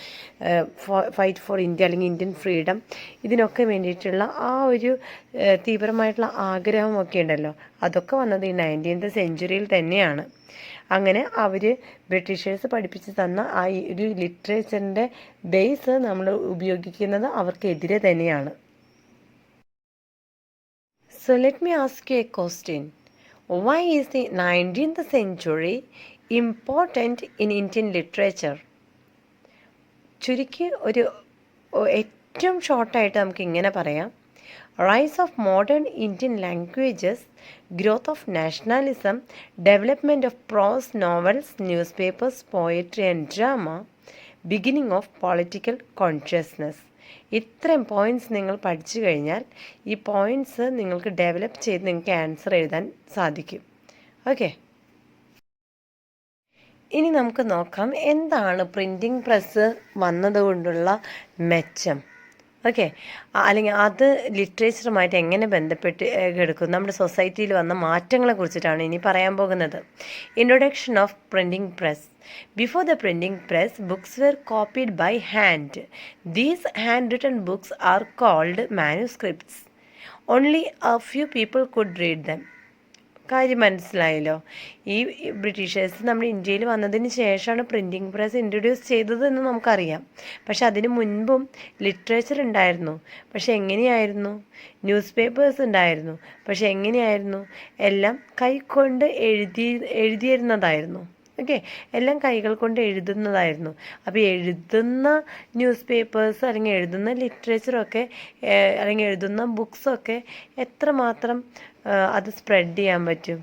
ഫൈറ്റ് ഫോർ ഇന്ത്യ അല്ലെങ്കിൽ ഇന്ത്യൻ ഫ്രീഡം, ഇതിനൊക്കെ വേണ്ടിയിട്ടുള്ള ആ ഒരു തീവ്രമായിട്ടുള്ള ആഗ്രഹമൊക്കെ ഉണ്ടല്ലോ, അതൊക്കെ വന്നത് ഈ 19th സെഞ്ച്വറിയിൽ തന്നെയാണ്. അങ്ങനെ അവർ ബ്രിട്ടീഷേഴ്സ് പഠിപ്പിച്ച് തന്ന ആ ഒരു ലിറ്ററേച്ചറിൻ്റെ ബേസ് നമ്മൾ ഉപയോഗിക്കുന്നത് അവർക്കെതിരെ തന്നെയാണ്. So let me ask you A question. Why is the 19th century important in Indian literature? ചുരുക്കി ഏറ്റവും ഷോർട്ടായിട്ട് നമുക്ക് ഇങ്ങനെ പറയാം. Rise of modern Indian languages, growth of nationalism, development of prose, novels, newspapers, poetry and drama, beginning of political consciousness. ഇത്രയും points നിങ്ങൾ പഠിച്ചു കഴിഞ്ഞാൽ ഈ പോയിൻറ്റ്സ് നിങ്ങൾക്ക് ഡെവലപ്പ് ചെയ്ത് നിങ്ങൾക്ക് ആൻസർ എഴുതാൻ സാധിക്കും. ഓക്കെ, ഇനി നമുക്ക് നോക്കാം എന്താണ് പ്രിൻറ്റിംഗ് പ്രസ് വന്നതുകൊണ്ടുള്ള മെച്ചം. ഓക്കെ, അല്ലെങ്കിൽ അത് ലിറ്ററേച്ചറുമായിട്ട് എങ്ങനെ ബന്ധപ്പെട്ട് എടുക്കും, നമ്മുടെ സൊസൈറ്റിയിൽ വന്ന മാറ്റങ്ങളെ കുറിച്ചിട്ടാണ് ഇനി പറയാൻ പോകുന്നത്. Introduction of printing press. Before the printing press, books were copied by hand. These handwritten books are called manuscripts. Only a few people could read them. കാര്യം മനസ്സിലായല്ലോ. ഈ ബ്രിട്ടീഷേഴ്സ് നമ്മുടെ ഇന്ത്യയിൽ വന്നതിന് ശേഷമാണ് പ്രിൻറ്റിംഗ് പ്രസ് ഇൻട്രൊഡ്യൂസ് ചെയ്തത് എന്ന് നമുക്കറിയാം. പക്ഷെ അതിന് മുൻപും ലിറ്ററേച്ചർ ഉണ്ടായിരുന്നു. പക്ഷെ ന്യൂസ് പേപ്പേഴ്സ് ഉണ്ടായിരുന്നു. പക്ഷെ എങ്ങനെയായിരുന്നു? എല്ലാം കൈകൊണ്ട് എഴുതിയിരുന്നതായിരുന്നു. ഓക്കെ, എല്ലാം കൈകൾ കൊണ്ട് എഴുതുന്നതായിരുന്നു. അപ്പോൾ എഴുതുന്ന ന്യൂസ് പേപ്പേഴ്സ് അല്ലെങ്കിൽ എഴുതുന്ന ലിറ്ററേച്ചറൊക്കെ അല്ലെങ്കിൽ എഴുതുന്ന ബുക്സൊക്കെ എത്രമാത്രം അത് സ്പ്രെഡ് ചെയ്യാൻ പറ്റും?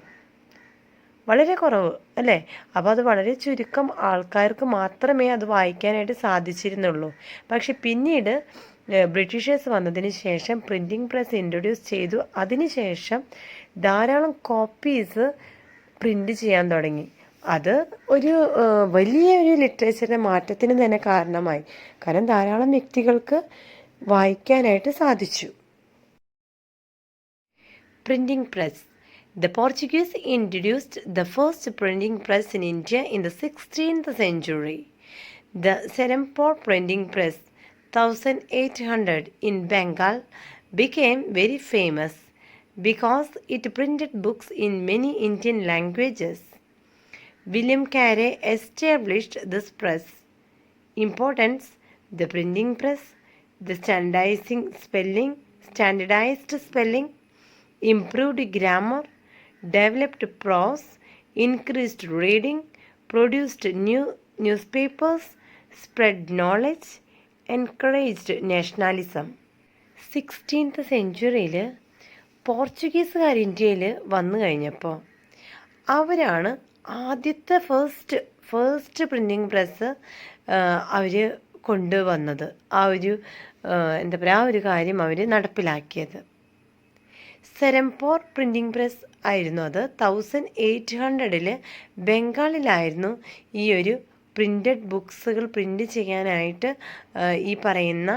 വളരെ കുറവ് അല്ലേ? അപ്പോൾ അത് വളരെ ചുരുക്കം ആൾക്കാർക്ക് മാത്രമേ അത് വായിക്കാനായിട്ട് സാധിച്ചിരുന്നുള്ളൂ. പക്ഷെ പിന്നീട് ബ്രിട്ടീഷേഴ്സ് വന്നതിന് ശേഷം പ്രിൻറ്റിംഗ് പ്രസ് ഇൻട്രൊഡ്യൂസ് ചെയ്തു. അതിനുശേഷം ധാരാളം കോപ്പീസ് പ്രിൻറ്റ് ചെയ്യാൻ തുടങ്ങി. അത് ഒരു വലിയൊരു ലിറ്ററേച്ചറിൻ്റെ മാറ്റത്തിന് തന്നെ കാരണമായി. കാരണം ധാരാളം വ്യക്തികൾക്ക് വായിക്കാനായിട്ട് സാധിച്ചു. Printing press. The Portuguese introduced the first printing press in India in the 16th century. The Serampore printing press, 1800 in Bengal, became very famous because it printed books in many Indian languages. William Carey established this press. Importance: the printing press, the standardized spelling, improved grammar, developed prose, increased reading, produced new newspapers, spread knowledge, encouraged nationalism. 16th സെഞ്ച്വറിയിൽ പോർച്ചുഗീസുകാർ ഇന്ത്യയിൽ വന്നു കഴിഞ്ഞപ്പോൾ അവരാണ് ആദ്യത്തെ first printing press അവർ കൊണ്ടുവന്നത്. ആ ഒരു കാര്യം അവർ നടപ്പിലാക്കിയത്. സെരംപോർ പ്രിൻറ്റിംഗ് പ്രസ് ആയിരുന്നു അത്. 1800 ബംഗാളിലായിരുന്നു ഈ ഒരു പ്രിൻറ്റഡ് ബുക്സുകൾ പ്രിൻ്റ് ചെയ്യാനായിട്ട് ഈ പറയുന്ന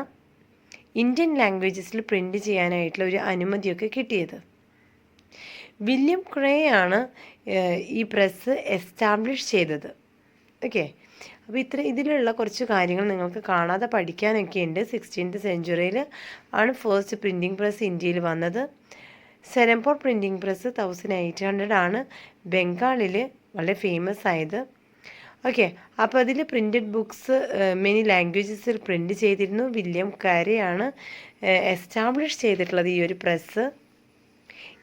ഇന്ത്യൻ ലാംഗ്വേജസിൽ പ്രിൻ്റ് ചെയ്യാനായിട്ടുള്ള ഒരു അനുമതിയൊക്കെ കിട്ടിയത്. വില്യം ക്രേ ആണ് ഈ പ്രസ് എസ്റ്റാബ്ലിഷ് ചെയ്തത്. ഓക്കെ, അപ്പോൾ ഇതിലുള്ള കുറച്ച് കാര്യങ്ങൾ നിങ്ങൾക്ക് കാണാതെ പഠിക്കാനൊക്കെ ഉണ്ട്. 16th സെഞ്ച്വറിയിൽ ആണ് ഫസ്റ്റ് പ്രിൻറ്റിംഗ് പ്രസ് ഇന്ത്യയിൽ വന്നത്. സെരംപോർ പ്രിൻറ്റിംഗ് പ്രസ് 1800 ആണ് ബംഗാളിൽ വളരെ ഫേമസ് ആയത്. ഓക്കെ, അപ്പോൾ അതിൽ പ്രിൻറ്റഡ് ബുക്സ് മെനി ലാംഗ്വേജസിൽ പ്രിൻറ്റ് ചെയ്തിരുന്നു. വില്യം കാരെയാണ് എസ്റ്റാബ്ലിഷ് ചെയ്തിട്ടുള്ളത് ഈ ഒരു പ്രസ്.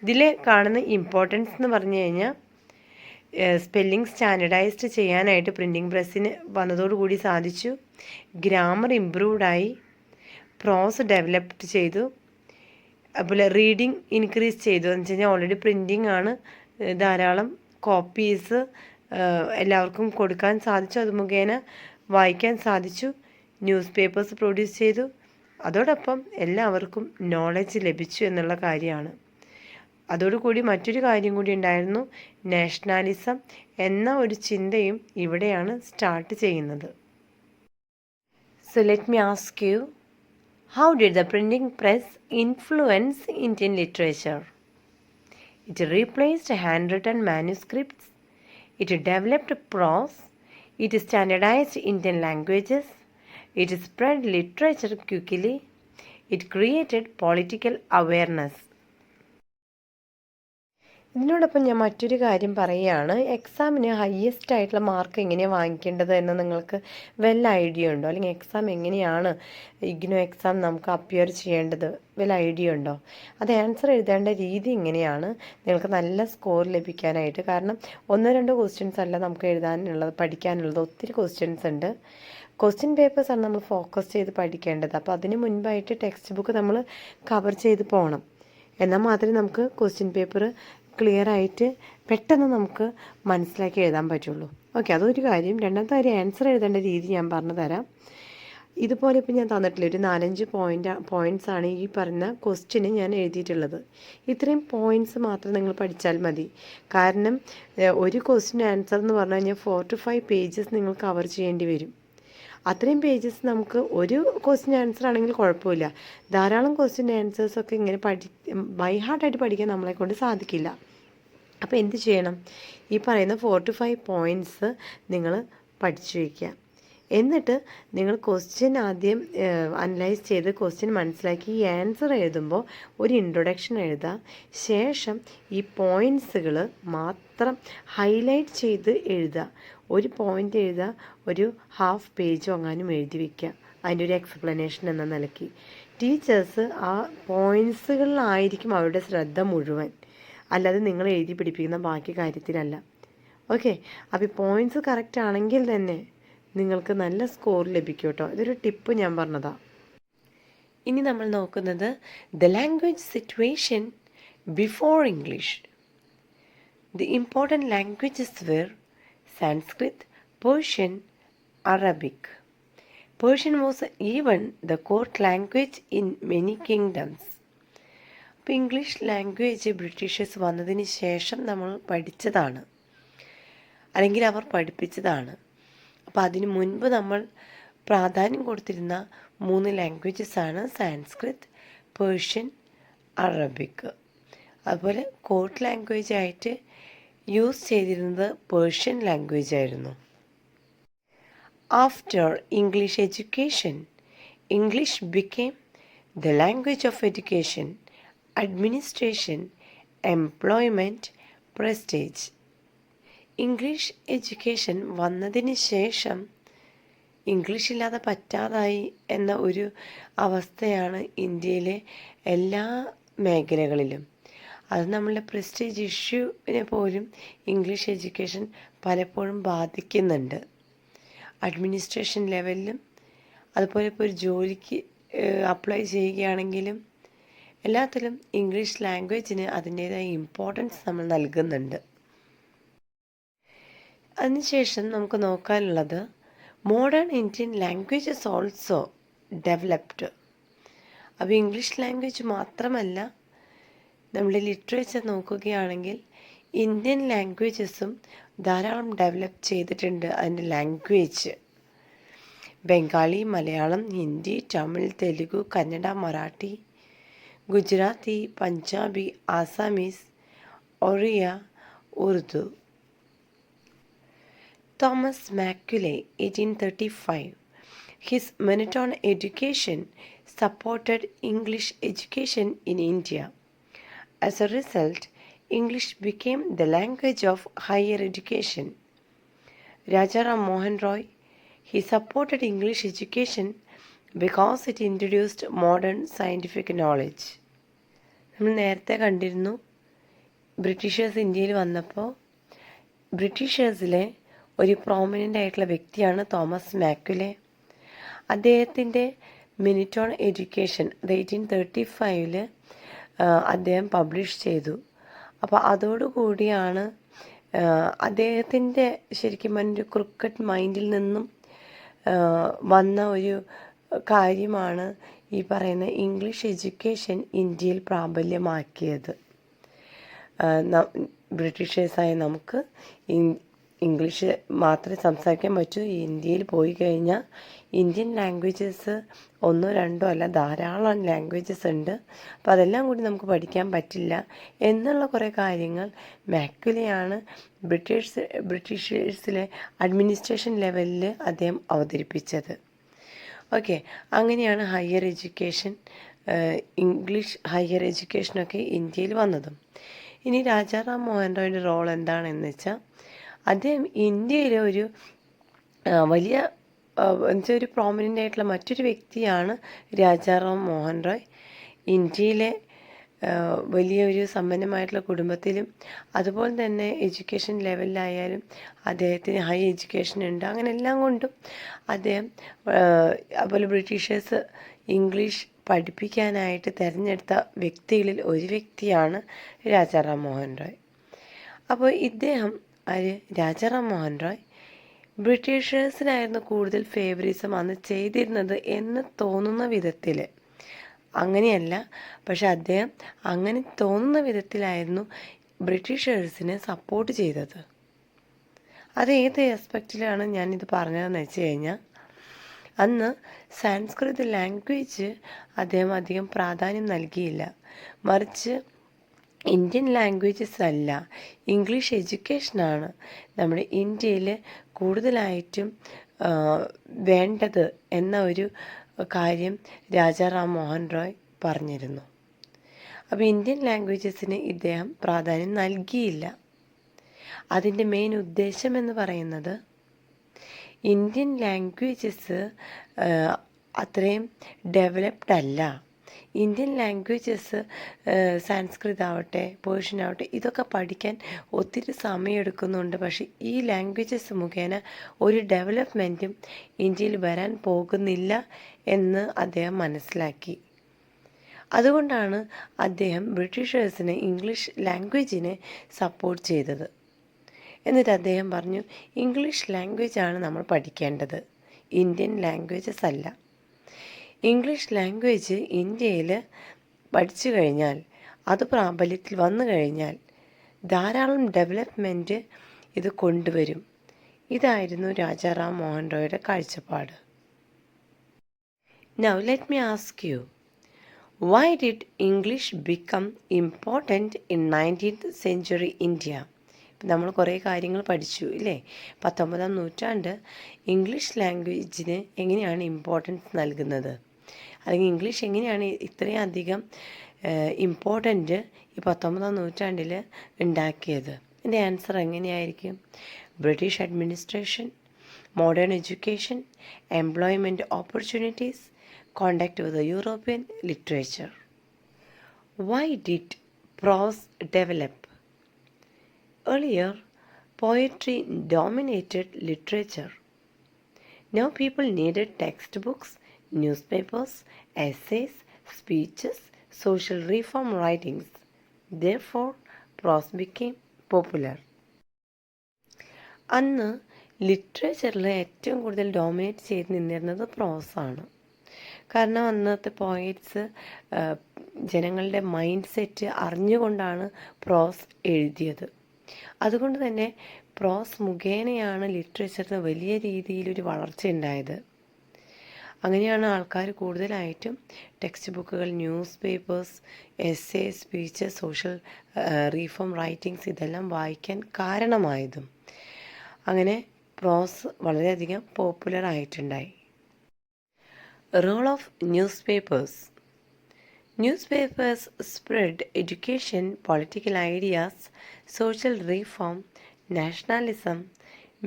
ഇതിൽ കാണുന്ന ഇമ്പോർട്ടൻസ് എന്ന് പറഞ്ഞു കഴിഞ്ഞാൽ സ്പെല്ലിംഗ് സ്റ്റാൻഡർഡൈസ്ഡ് ചെയ്യാനായിട്ട് പ്രിൻറ്റിംഗ് പ്രസ്സിന് വന്നതോടുകൂടി സാധിച്ചു. ഗ്രാമർ ഇംപ്രൂവ്ഡായി, പ്രോസ് ഡെവലപ്ഡ് ചെയ്തു, അതുപോലെ റീഡിങ് ഇൻക്രീസ് ചെയ്തു. എന്ന് വെച്ച് കഴിഞ്ഞാൽ ഓൾറെഡി പ്രിൻറ്റിംഗ് ആണ്, ധാരാളം കോപ്പീസ് എല്ലാവർക്കും കൊടുക്കാൻ സാധിച്ചു, അത് മുഖേന വായിക്കാൻ സാധിച്ചു. ന്യൂസ് പേപ്പേഴ്സ് പ്രൊഡ്യൂസ് ചെയ്തു. അതോടൊപ്പം എല്ലാവർക്കും നോളജ് ലഭിച്ചു എന്നുള്ള കാര്യമാണ്. അതോടുകൂടി മറ്റൊരു കാര്യം കൂടി ഉണ്ടായിരുന്നു, നാഷണാലിസം എന്ന ഒരു ചിന്തയും ഇവിടെയാണ് സ്റ്റാർട്ട് ചെയ്യുന്നത്. So let me ask you, how did the printing press influence Indian literature? It replaced handwritten manuscripts, it developed prose, it standardized Indian languages, it spread literature quickly, it created political awareness. ഇതിനോടൊപ്പം ഞാൻ മറ്റൊരു കാര്യം പറയുകയാണ്. എക്സാമിന് highest ആയിട്ടുള്ള mark എങ്ങനെയാണ് വാങ്ങിക്കേണ്ടത് എന്ന് നിങ്ങൾക്ക് വല്ല ഐഡിയ ഉണ്ടോ? അല്ലെങ്കിൽ എക്സാം എങ്ങനെയാണ് ഇഗ്നോ എക്സാം നമുക്ക് അപ്പിയർ ചെയ്യേണ്ടത് വല്ല ഐഡിയ ഉണ്ടോ? അത് ആൻസർ എഴുതേണ്ട രീതി എങ്ങനെയാണ് നിങ്ങൾക്ക് നല്ല സ്കോർ ലഭിക്കാനായിട്ട്? കാരണം 1-2 ക്വസ്റ്റ്യൻസ് അല്ല നമുക്ക് എഴുതാനുള്ളത്, പഠിക്കാനുള്ളത് ഒത്തിരി ക്വസ്റ്റ്യൻസ് ഉണ്ട്. ക്വസ്റ്റ്യൻ പേപ്പേഴ്സാണ് നമ്മൾ ഫോക്കസ് ചെയ്ത് പഠിക്കേണ്ടത്. അപ്പോൾ അതിന് മുൻപായിട്ട് ടെക്സ്റ്റ് ബുക്ക് നമ്മൾ കവർ ചെയ്ത് പോകണം. എന്നാൽ മാത്രമേ നമുക്ക് ക്വസ്റ്റ്യൻ പേപ്പർ ക്ലിയർ ആയിട്ട് പെട്ടെന്ന് നമുക്ക് മനസ്സിലാക്കി എഴുതാൻ പറ്റുള്ളൂ. ഓക്കെ, അതൊരു കാര്യം. രണ്ടാമത്തെ കാര്യം, ആൻസർ എഴുതേണ്ട രീതി ഞാൻ പറഞ്ഞു തരാം. ഇതുപോലെ ഇപ്പോൾ ഞാൻ തന്നിട്ടില്ല, ഒരു 4-5 പോയിൻറ്റ്സാണ് ഈ പറഞ്ഞ ക്വസ്റ്റ്യന് ഞാൻ എഴുതിയിട്ടുള്ളത്. ഇത്രയും പോയിൻറ്റ്സ് മാത്രം നിങ്ങൾ പഠിച്ചാൽ മതി. കാരണം ഒരു ക്വസ്റ്റ്യൻ ആൻസർ എന്ന് പറഞ്ഞു കഴിഞ്ഞാൽ 4 to 5 പേജസ് നിങ്ങൾ കവർ ചെയ്യേണ്ടി വരും. അത്രയും പേജസ് നമുക്ക് ഒരു ക്വസ്റ്റ്യൻ ആൻസർ ആണെങ്കിൽ കുഴപ്പമില്ല. ധാരാളം ക്വസ്റ്റ്യൻ ആൻസേഴ്സൊക്കെ ഇങ്ങനെ ബൈ ഹാർട്ടായിട്ട് പഠിക്കാൻ നമ്മളെ കൊണ്ട് സാധിക്കില്ല. അപ്പോൾ എന്ത് ചെയ്യണം? ഈ പറയുന്ന 4 to 5 പോയിൻറ്റ്സ് നിങ്ങൾ പഠിച്ചു വയ്ക്കുക. എന്നിട്ട് നിങ്ങൾ ക്വസ്റ്റ്യൻ ആദ്യം അനലൈസ് ചെയ്ത് ക്വസ്റ്റ്യൻ മനസ്സിലാക്കി ഈ ആൻസർ എഴുതുമ്പോൾ ഒരു ഇൻട്രൊഡക്ഷൻ എഴുതുക. ശേഷം ഈ പോയിൻറ്റ്സുകൾ മാത്രം ഹൈലൈറ്റ് ചെയ്ത് എഴുതുക. ഒരു പോയിൻ്റ് എഴുതുക, ഒരു ഹാഫ് പേജോ അങ്ങാനും എഴുതി വയ്ക്കുക, അതിൻ്റെ ഒരു എക്സ്പ്ലനേഷൻ എന്ന നിലയ്ക്ക്. ടീച്ചേഴ്സ് ആ പോയിൻറ്റ്സുകളിലായിരിക്കും അവരുടെ ശ്രദ്ധ മുഴുവൻ, അല്ലാതെ നിങ്ങൾ എഴുതി പിടിപ്പിക്കുന്ന ബാക്കി കാര്യത്തിലല്ല. ഓക്കെ, അപ്പോൾ പോയിൻറ്റ്സ് കറക്റ്റ് ആണെങ്കിൽ തന്നെ നിങ്ങൾക്ക് നല്ല സ്കോർ ലഭിക്കും കേട്ടോ. ഇതൊരു ടിപ്പ് ഞാൻ പറഞ്ഞതാണ്. ഇനി നമ്മൾ നോക്കുന്നത് the language situation before English. The important languages were Sanskrit, Persian, Arabic. Persian was even the court language in many kingdoms. അപ്പോൾ ഇംഗ്ലീഷ് ലാംഗ്വേജ് ബ്രിട്ടീഷേഴ്സ് വന്നതിന് ശേഷം നമ്മൾ പഠിച്ചതാണ്, അല്ലെങ്കിൽ അവർ പഠിപ്പിച്ചതാണ്. അപ്പോൾ അതിന് മുൻപ് നമ്മൾ പ്രാധാന്യം കൊടുത്തിരുന്ന 3 ലാംഗ്വേജസാണ് സാൻസ്ക്രിറ്റ്, പേർഷ്യൻ, അറബിക്. അതുപോലെ കോർട്ട് ലാംഗ്വേജ് ആയിട്ട് യൂസ് ചെയ്തിരുന്നത് പേർഷ്യൻ ലാംഗ്വേജ് ആയിരുന്നു. After English education, English became the language of education, administration, employment, prestige. English education വന്നതിന് ശേഷം ഇംഗ്ലീഷ് ഇല്ലാതെ പറ്റാതായി എന്ന ഒരു അവസ്ഥയാണ് ഇന്ത്യയിലെ എല്ലാ മേഖലകളിലും. അത് നമ്മളുടെ പ്രസ്റ്റീജ് ഇഷ്യൂവിനെ പോലും ഇംഗ്ലീഷ് എഡ്യൂക്കേഷൻ പലപ്പോഴും ബാധിക്കുന്നുണ്ട്. അഡ്മിനിസ്ട്രേഷൻ ലെവലിലും അതുപോലെ ഇപ്പോൾ ഒരു ജോലിക്ക് അപ്ലൈ ചെയ്യുകയാണെങ്കിലും എല്ലാത്തിലും ഇംഗ്ലീഷ് ലാംഗ്വേജിന് അതിൻ്റേതായ ഇമ്പോർട്ടൻസ് നമ്മൾ നൽകുന്നുണ്ട്. അതിനുശേഷം നമുക്ക് നോക്കാനുള്ളത് modern Indian languages also developed. അപ്പോൾ ഇംഗ്ലീഷ് ലാംഗ്വേജ് മാത്രമല്ല, നമ്മൾ ലിറ്ററേച്ചർ നോക്കുകയാണെങ്കിൽ ഇന്ത്യൻ ലാംഗ്വേജസും ധാരാളം ഡെവലപ്പ് ചെയ്തിട്ടുണ്ട്. അതിൻ്റെ language Bengali, Malayalam, Hindi, Tamil, Telugu, Kannada, Marathi, Gujarati, Punjabi, Assamese, Oriya, Urdu. Thomas Macaulay, 1835. His monotone education supported English education in India. As a result, English became the language of higher education. Rajaram Mohan Roy, he supported English education because it introduced modern scientific knowledge. നമ്മൾ നേരത്തെ കണ്ടിരുന്നു, Britishers ഇന്ത്യയിൽ വന്നപ്പോൾ ബ്രിട്ടീഷേഴ്സിലെ ഒരു prominent ആയിട്ടുള്ള വ്യക്തിയാണ് Thomas മാക്കുലെ. അദ്ദേഹത്തിൻ്റെ minute on education അത് 1835 അദ്ദേഹം പബ്ലിഷ് ചെയ്തു. അപ്പോൾ അതോടുകൂടിയാണ് അദ്ദേഹത്തിൻ്റെ ശരിക്കും ഒരു ക്രിക്കറ്റ് മൈൻഡിൽ നിന്നും വന്ന ഒരു കാര്യമാണ് ഈ പറയുന്ന ഇംഗ്ലീഷ് എഡ്യൂക്കേഷൻ ഇന്ത്യയിൽ പ്രാബല്യമാക്കിയത്. ബ്രിട്ടീഷേഴ്സായ നമുക്ക് ഇംഗ്ലീഷ് മാത്രമേ സംസാരിക്കാൻ പറ്റൂ. ഇന്ത്യയിൽ പോയി കഴിഞ്ഞാൽ ഇന്ത്യൻ ലാംഗ്വേജസ് ഒന്നോ രണ്ടോ അല്ല, ധാരാളം ലാംഗ്വേജസ് ഉണ്ട്. അപ്പോൾ അതെല്ലാം കൂടി നമുക്ക് പഠിക്കാൻ പറ്റില്ല എന്നുള്ള കുറേ കാര്യങ്ങൾ മാക്കുലെയാണ് ബ്രിട്ടീഷേഴ്സിലെ അഡ്മിനിസ്ട്രേഷൻ ലെവലിൽ അദ്ദേഹം അവതരിപ്പിച്ചത്. ഓക്കെ, അങ്ങനെയാണ് ഹയർ എഡ്യൂക്കേഷൻ, ഇംഗ്ലീഷ് ഹയർ എഡ്യൂക്കേഷനൊക്കെ ഇന്ത്യയിൽ വന്നതും. ഇനി രാജാറാം മോഹൻ റോയിൻ്റെ റോൾ എന്താണെന്ന് വെച്ചാൽ, അദ്ദേഹം ഇന്ത്യയിലെ ഒരു വലിയ എന്നുവെച്ചാൽ ഒരു പ്രോമിനൻ്റ് ആയിട്ടുള്ള മറ്റൊരു വ്യക്തിയാണ് രാജാറാം മോഹൻ റോയ്. ഇന്ത്യയിലെ വലിയൊരു സമ്പന്നമായിട്ടുള്ള കുടുംബത്തിലും അതുപോലെ തന്നെ എഡ്യൂക്കേഷൻ ലെവലിലായാലും അദ്ദേഹത്തിന് ഹൈ എഡ്യൂക്കേഷൻ ഉണ്ട്. അങ്ങനെ എല്ലാം കൊണ്ടും അദ്ദേഹം അതുപോലെ ബ്രിട്ടീഷേഴ്സ് ഇംഗ്ലീഷ് പഠിപ്പിക്കാനായിട്ട് തിരഞ്ഞെടുത്ത വ്യക്തികളിൽ ഒരു വ്യക്തിയാണ് രാജാറാം മോഹൻ റോയ്. അപ്പോൾ ഇദ്ദേഹം രാജാറാം മോഹൻ റോയ് ബ്രിട്ടീഷേഴ്സിനായിരുന്നു കൂടുതൽ ഫേവറിസം അന്ന് ചെയ്തിരുന്നത് എന്ന് തോന്നുന്ന വിധത്തിൽ. അങ്ങനെയല്ല, പക്ഷെ അദ്ദേഹം അങ്ങനെ തോന്നുന്ന വിധത്തിലായിരുന്നു ബ്രിട്ടീഷേഴ്സിനെ സപ്പോർട്ട് ചെയ്തത്. അത് ഏത് ആസ്പെക്റ്റിലാണ് ഞാനിത് പറഞ്ഞതെന്ന് വെച്ച് കഴിഞ്ഞാൽ, അന്ന് സാൻസ്കൃത് ലാംഗ്വേജ് അദ്ദേഹം അധികം പ്രാധാന്യം നൽകിയില്ല. മറിച്ച് ഇന്ത്യൻ ലാംഗ്വേജസ് അല്ല, ഇംഗ്ലീഷ് എഡ്യൂക്കേഷനാണ് നമ്മുടെ ഇന്ത്യയിൽ കൂടുതലായിട്ടും വേണ്ടത് എന്ന ഒരു കാര്യം രാജാറാം മോഹൻ റോയ് പറഞ്ഞിരുന്നു. അപ്പോൾ ഇന്ത്യൻ ലാംഗ്വേജസിന് ഇദ്ദേഹം പ്രാധാന്യം നൽകിയില്ല. അതിൻ്റെ മെയിൻ ഉദ്ദേശം എന്ന് പറയുന്നത് ഇന്ത്യൻ ലാംഗ്വേജസ് അത്രയും ഡെവലപ്ഡ് അല്ല. ഇന്ത്യൻ ലാംഗ്വേജസ് സാൻസ്കൃത് ആവട്ടെ, പേർഷ്യൻ ആവട്ടെ, ഇതൊക്കെ പഠിക്കാൻ ഒത്തിരി സമയമെടുക്കുന്നുണ്ട്. പക്ഷേ ഈ ലാംഗ്വേജസ് മുഖേന ഒരു ഡെവലപ്മെൻറ്റും ഇന്ത്യയിൽ വരാൻ പോകുന്നില്ല എന്ന് അദ്ദേഹം മനസ്സിലാക്കി. അതുകൊണ്ടാണ് അദ്ദേഹം ബ്രിട്ടീഷേഴ്സിനെ ഇംഗ്ലീഷ് ലാംഗ്വേജിനെ സപ്പോർട്ട് ചെയ്തത്. എന്നിട്ട് അദ്ദേഹം പറഞ്ഞു, ഇംഗ്ലീഷ് ലാംഗ്വേജാണ് നമ്മൾ പഠിക്കേണ്ടത്, ഇന്ത്യൻ ലാംഗ്വേജസ് അല്ല. ഇംഗ്ലീഷ് ലാംഗ്വേജ് ഇന്ത്യയിൽ പഠിച്ചു കഴിഞ്ഞാൽ, അത് പ്രാബല്യത്തിൽ വന്നു കഴിഞ്ഞാൽ ധാരാളം ഡെവലപ്മെൻറ്റ് ഇത് കൊണ്ടുവരും. ഇതായിരുന്നു രാജാറാം മോഹൻ റോയുടെ കാഴ്ചപ്പാട്. Now let me ask you, Why did English become important in 19th century India? നമ്മൾ കുറേ കാര്യങ്ങൾ പഠിച്ചു ഇല്ലേ? 19-ാം നൂറ്റാണ്ട് ഇംഗ്ലീഷ് ലാംഗ്വേജിന് എങ്ങനെയാണ് ഇമ്പോർട്ടൻസ് നൽകുന്നത്, അല്ലെങ്കിൽ ഇംഗ്ലീഷ് എങ്ങനെയാണ് ഇത്രയും അധികം ഇമ്പോർട്ടൻ്റ് ഈ 19-ാം നൂറ്റാണ്ടിൽ ഉണ്ടാക്കിയത്? എൻ്റെ ആൻസർ എങ്ങനെയായിരിക്കും? British administration, modern education, employment opportunities, contact with the European literature. Why did prose develop? Earlier, poetry dominated literature. Now people needed textbooks, newspapers, essays, speeches, social reform writings. Therefore, prose became popular. അന്ന് ലിറ്ററേച്ചറിൽ ഏറ്റവും കൂടുതൽ dominate ചെയ്ത് നിന്നിരുന്നത് പ്രോസാണ്. കാരണം അന്നത്തെ poets ജനങ്ങളുടെ mind set അറിഞ്ഞുകൊണ്ടാണ് പ്രോസ് എഴുതിയത്. അതുകൊണ്ട് തന്നെ പ്രോസ് മുഖേനയാണ് ലിറ്ററേച്ചറിന് വലിയ രീതിയിലൊരു വളർച്ച ഉണ്ടായത്. അങ്ങനെയാണ് ആൾക്കാർ കൂടുതലായിട്ടും ടെക്സ്റ്റ് ബുക്കുകൾ, newspapers, essay, speech, social reform writings ഇതെല്ലാം വായിക്കാൻ കാരണമായതും. അങ്ങനെ പ്രോസ് വളരെയധികം പോപ്പുലർ ആയിട്ടുണ്ടായി. Role of newspapers. Newspapers spread education, political ideas, social reform, nationalism.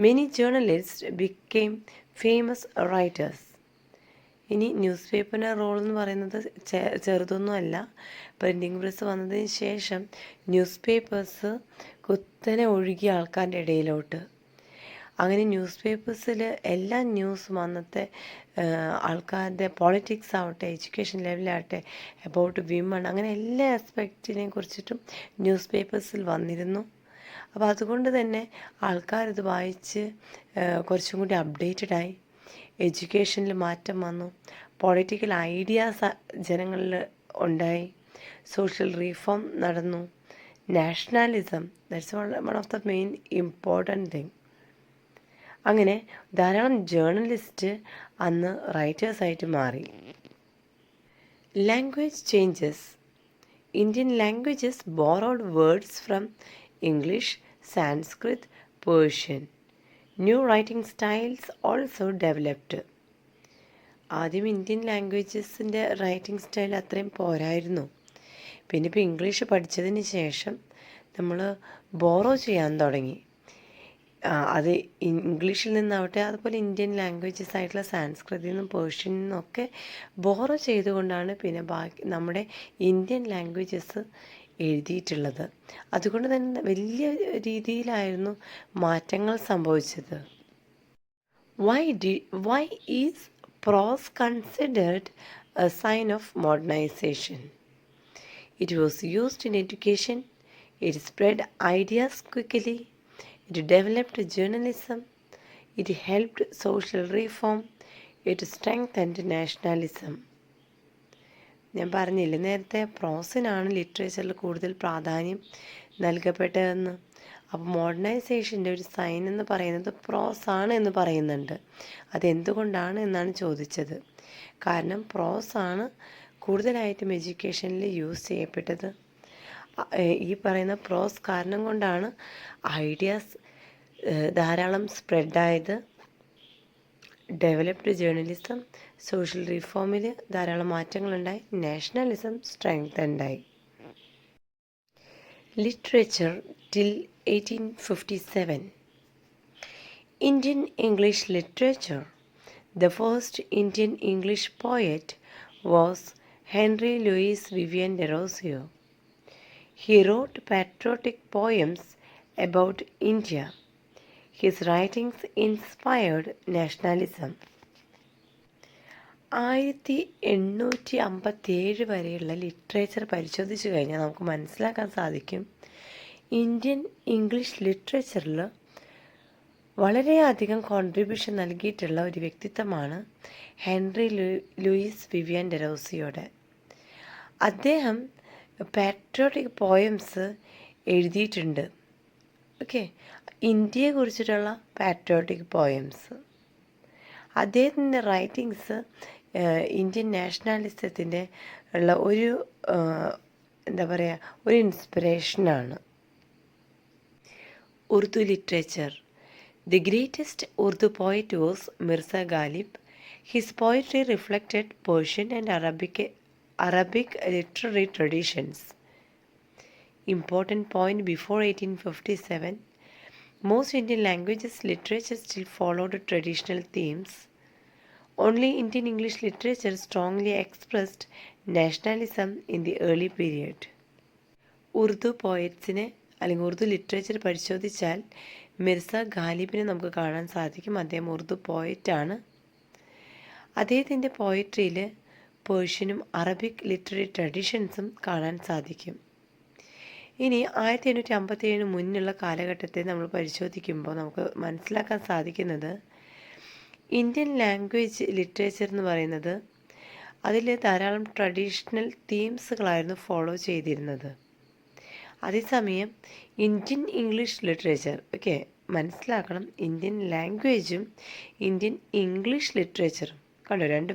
Many journalist became famous writers. ഇനി ന്യൂസ് പേപ്പറിൻ്റെ റോൾ എന്ന് പറയുന്നത് ചെറുതൊന്നുമല്ല. പ്രിൻറ്റിംഗ് പ്രസ് വന്നതിന് ശേഷം ന്യൂസ് പേപ്പേഴ്സ് കുത്തനെ ഒഴുകിയ ആൾക്കാരുടെ ഇടയിലോട്ട്. അങ്ങനെ ന്യൂസ് പേപ്പേഴ്സിൽ എല്ലാ ന്യൂസും അന്നത്തെ ആൾക്കാരുടെ പോളിറ്റിക്സ് ആവട്ടെ, എഡ്യൂക്കേഷൻ ലെവലാവട്ടെ, അബൌട്ട് വിമൺ, അങ്ങനെ എല്ലാ ആസ്പെക്റ്റിനെ കുറിച്ചിട്ടും ന്യൂസ് പേപ്പേഴ്സിൽ വന്നിരുന്നു. അപ്പോൾ അതുകൊണ്ട് തന്നെ ആൾക്കാരിത് വായിച്ച് കുറച്ചും കൂടി അപ്ഡേറ്റഡായി. എഡ്യൂക്കേഷനിൽ മാറ്റം വന്നു, പൊളിറ്റിക്കൽ ഐഡിയാസ് ജനങ്ങളിൽ ഉണ്ടായി, സോഷ്യൽ റീഫോം നടന്നു, nationalism, that's one of the main important thing. അങ്ങനെ ധാരാളം ജേർണലിസ്റ്റ് അന്ന് റൈറ്റേഴ്സായിട്ട് മാറി. Language changes. Indian languages borrowed words from English, Sanskrit, Persian. New writing styles also developed. ആദ്യം ഇന്ത്യൻ ലാംഗ്വേജസിൻ്റെ റൈറ്റിംഗ് സ്റ്റൈൽ അത്രയും പോരായിരുന്നു. പിന്നെ ഇപ്പോൾ ഇംഗ്ലീഷ് പഠിച്ചതിന് ശേഷം നമ്മൾ ബോറോ ചെയ്യാൻ തുടങ്ങി. അത് ഇംഗ്ലീഷിൽ നിന്നാവട്ടെ, അതുപോലെ ഇന്ത്യൻ ലാംഗ്വേജസ് ആയിട്ടുള്ള സാൻസ്കൃതിൽ നിന്നും പേർഷ്യൻ നിന്നൊക്കെ ബോറോ ചെയ്തുകൊണ്ടാണ് പിന്നെ ബാക്കി നമ്മുടെ ഇന്ത്യൻ ലാംഗ്വേജസ് എഴുതിയിട്ടുള്ളത്. അതുകൊണ്ട് തന്നെ വലിയ രീതിയിലായിരുന്നു മാറ്റങ്ങൾ സംഭവിച്ചത്. Why is prose considered a sign of modernisation? It was used in education, it spread ideas quickly, it developed journalism, it helped social reform, it strengthened nationalism. ഞാൻ പറഞ്ഞില്ലേ നേരത്തെ, പ്രോസിനാണ് ലിറ്ററേച്ചറിൽ കൂടുതൽ പ്രാധാന്യം നൽകപ്പെട്ടതെന്ന്. അപ്പോൾ മോഡേണൈസേഷൻ്റെ ഒരു സൈൻ എന്ന് പറയുന്നത് പ്രോസാണ് എന്ന് പറയുന്നുണ്ട്. അതെന്തുകൊണ്ടാണ് എന്നാണ് ചോദിച്ചത്. കാരണം പ്രോസാണ് കൂടുതലായിട്ടും എഡ്യൂക്കേഷനിൽ യൂസ് ചെയ്യപ്പെട്ടത്. ഈ പറയുന്ന പ്രോസ് കാരണം കൊണ്ടാണ് ഐഡിയാസ് ധാരാളം സ്പ്രെഡായത്, ഡെവലപ്ഡ് ജേർണലിസം, സോഷ്യൽ റിഫോമിൽ ധാരാളം മാറ്റങ്ങളുണ്ടായി, നാഷണലിസം സ്ട്രെങ്തൻഡായി. Literature till 1857. Indian English literature. The first Indian English poet was Henry Louis Vivian Desrosiers. He wrote patriotic poems about India. His writings inspired nationalism. 1857 വരെയുള്ള ലിറ്ററേച്ചർ പരിശോധിച്ച് കഴിഞ്ഞാൽ നമുക്ക് മനസ്സിലാക്കാൻ സാധിക്കും, ഇന്ത്യൻ ഇംഗ്ലീഷ് ലിറ്ററേച്ചറിൽ വളരെയധികം കോൺട്രിബ്യൂഷൻ നൽകിയിട്ടുള്ള ഒരു വ്യക്തിത്വമാണ് ഹെൻറി ലൂയിസ് വിവിയൻ ഡെറോസിയോയുടെ. അദ്ദേഹം പാട്രിയോട്ടിക് പോയംസ് എഴുതിയിട്ടുണ്ട്. ഓക്കെ, ഇന്ത്യയെ കുറിച്ചിട്ടുള്ള പാട്രിയോട്ടിക് പോയംസ്. അദ്ദേഹത്തിൻ്റെ റൈറ്റിങ്സ് ഇന്ത്യൻ നാഷണാലിസത്തിൻ്റെ ഉള്ള ഒരു എന്താ പറയുക ഒരു ഇൻസ്പിറേഷനാണ്. Urdu literature. The greatest Urdu poet was Mirza Ghalib. His poetry reflected Persian and Arabic literary traditions. Important point: before 1857, most Indian languages literature still followed traditional themes. Only Indian English literature strongly expressed nationalism in the early period. Urdu പോയറ്റ്സിനെ അല്ലെങ്കിൽ Urdu literature പരിശോധിച്ചാൽ മിർസ ഗാലിബിനെ നമുക്ക് കാണാൻ സാധിക്കും. അദ്ദേഹം ഉറുദു പോയറ്റാണ്. അദ്ദേഹത്തിൻ്റെ പോയട്രിയിൽ പേർഷ്യനും Arabic literary ട്രഡീഷൻസും കാണാൻ സാധിക്കും. ഇനി 1857 മുന്നുള്ള കാലഘട്ടത്തെ നമ്മൾ പരിശോധിക്കുമ്പോൾ നമുക്ക് മനസ്സിലാക്കാൻ സാധിക്കുന്നത് ഇന്ത്യൻ ലാംഗ്വേജ് ലിറ്ററേച്ചർ എന്ന് പറയുന്നത് അതിൽ ധാരാളം ട്രഡീഷണൽ തീംസുകളായിരുന്നു ഫോളോ ചെയ്തിരുന്നത്. അതേസമയം ഇന്ത്യൻ ഇംഗ്ലീഷ് ലിറ്ററേച്ചർ മനസ്സിലാക്കണം, ഇന്ത്യൻ ലാംഗ്വേജും ഇന്ത്യൻ ഇംഗ്ലീഷ് ലിറ്ററേച്ചറും കണ്ടോ, രണ്ട്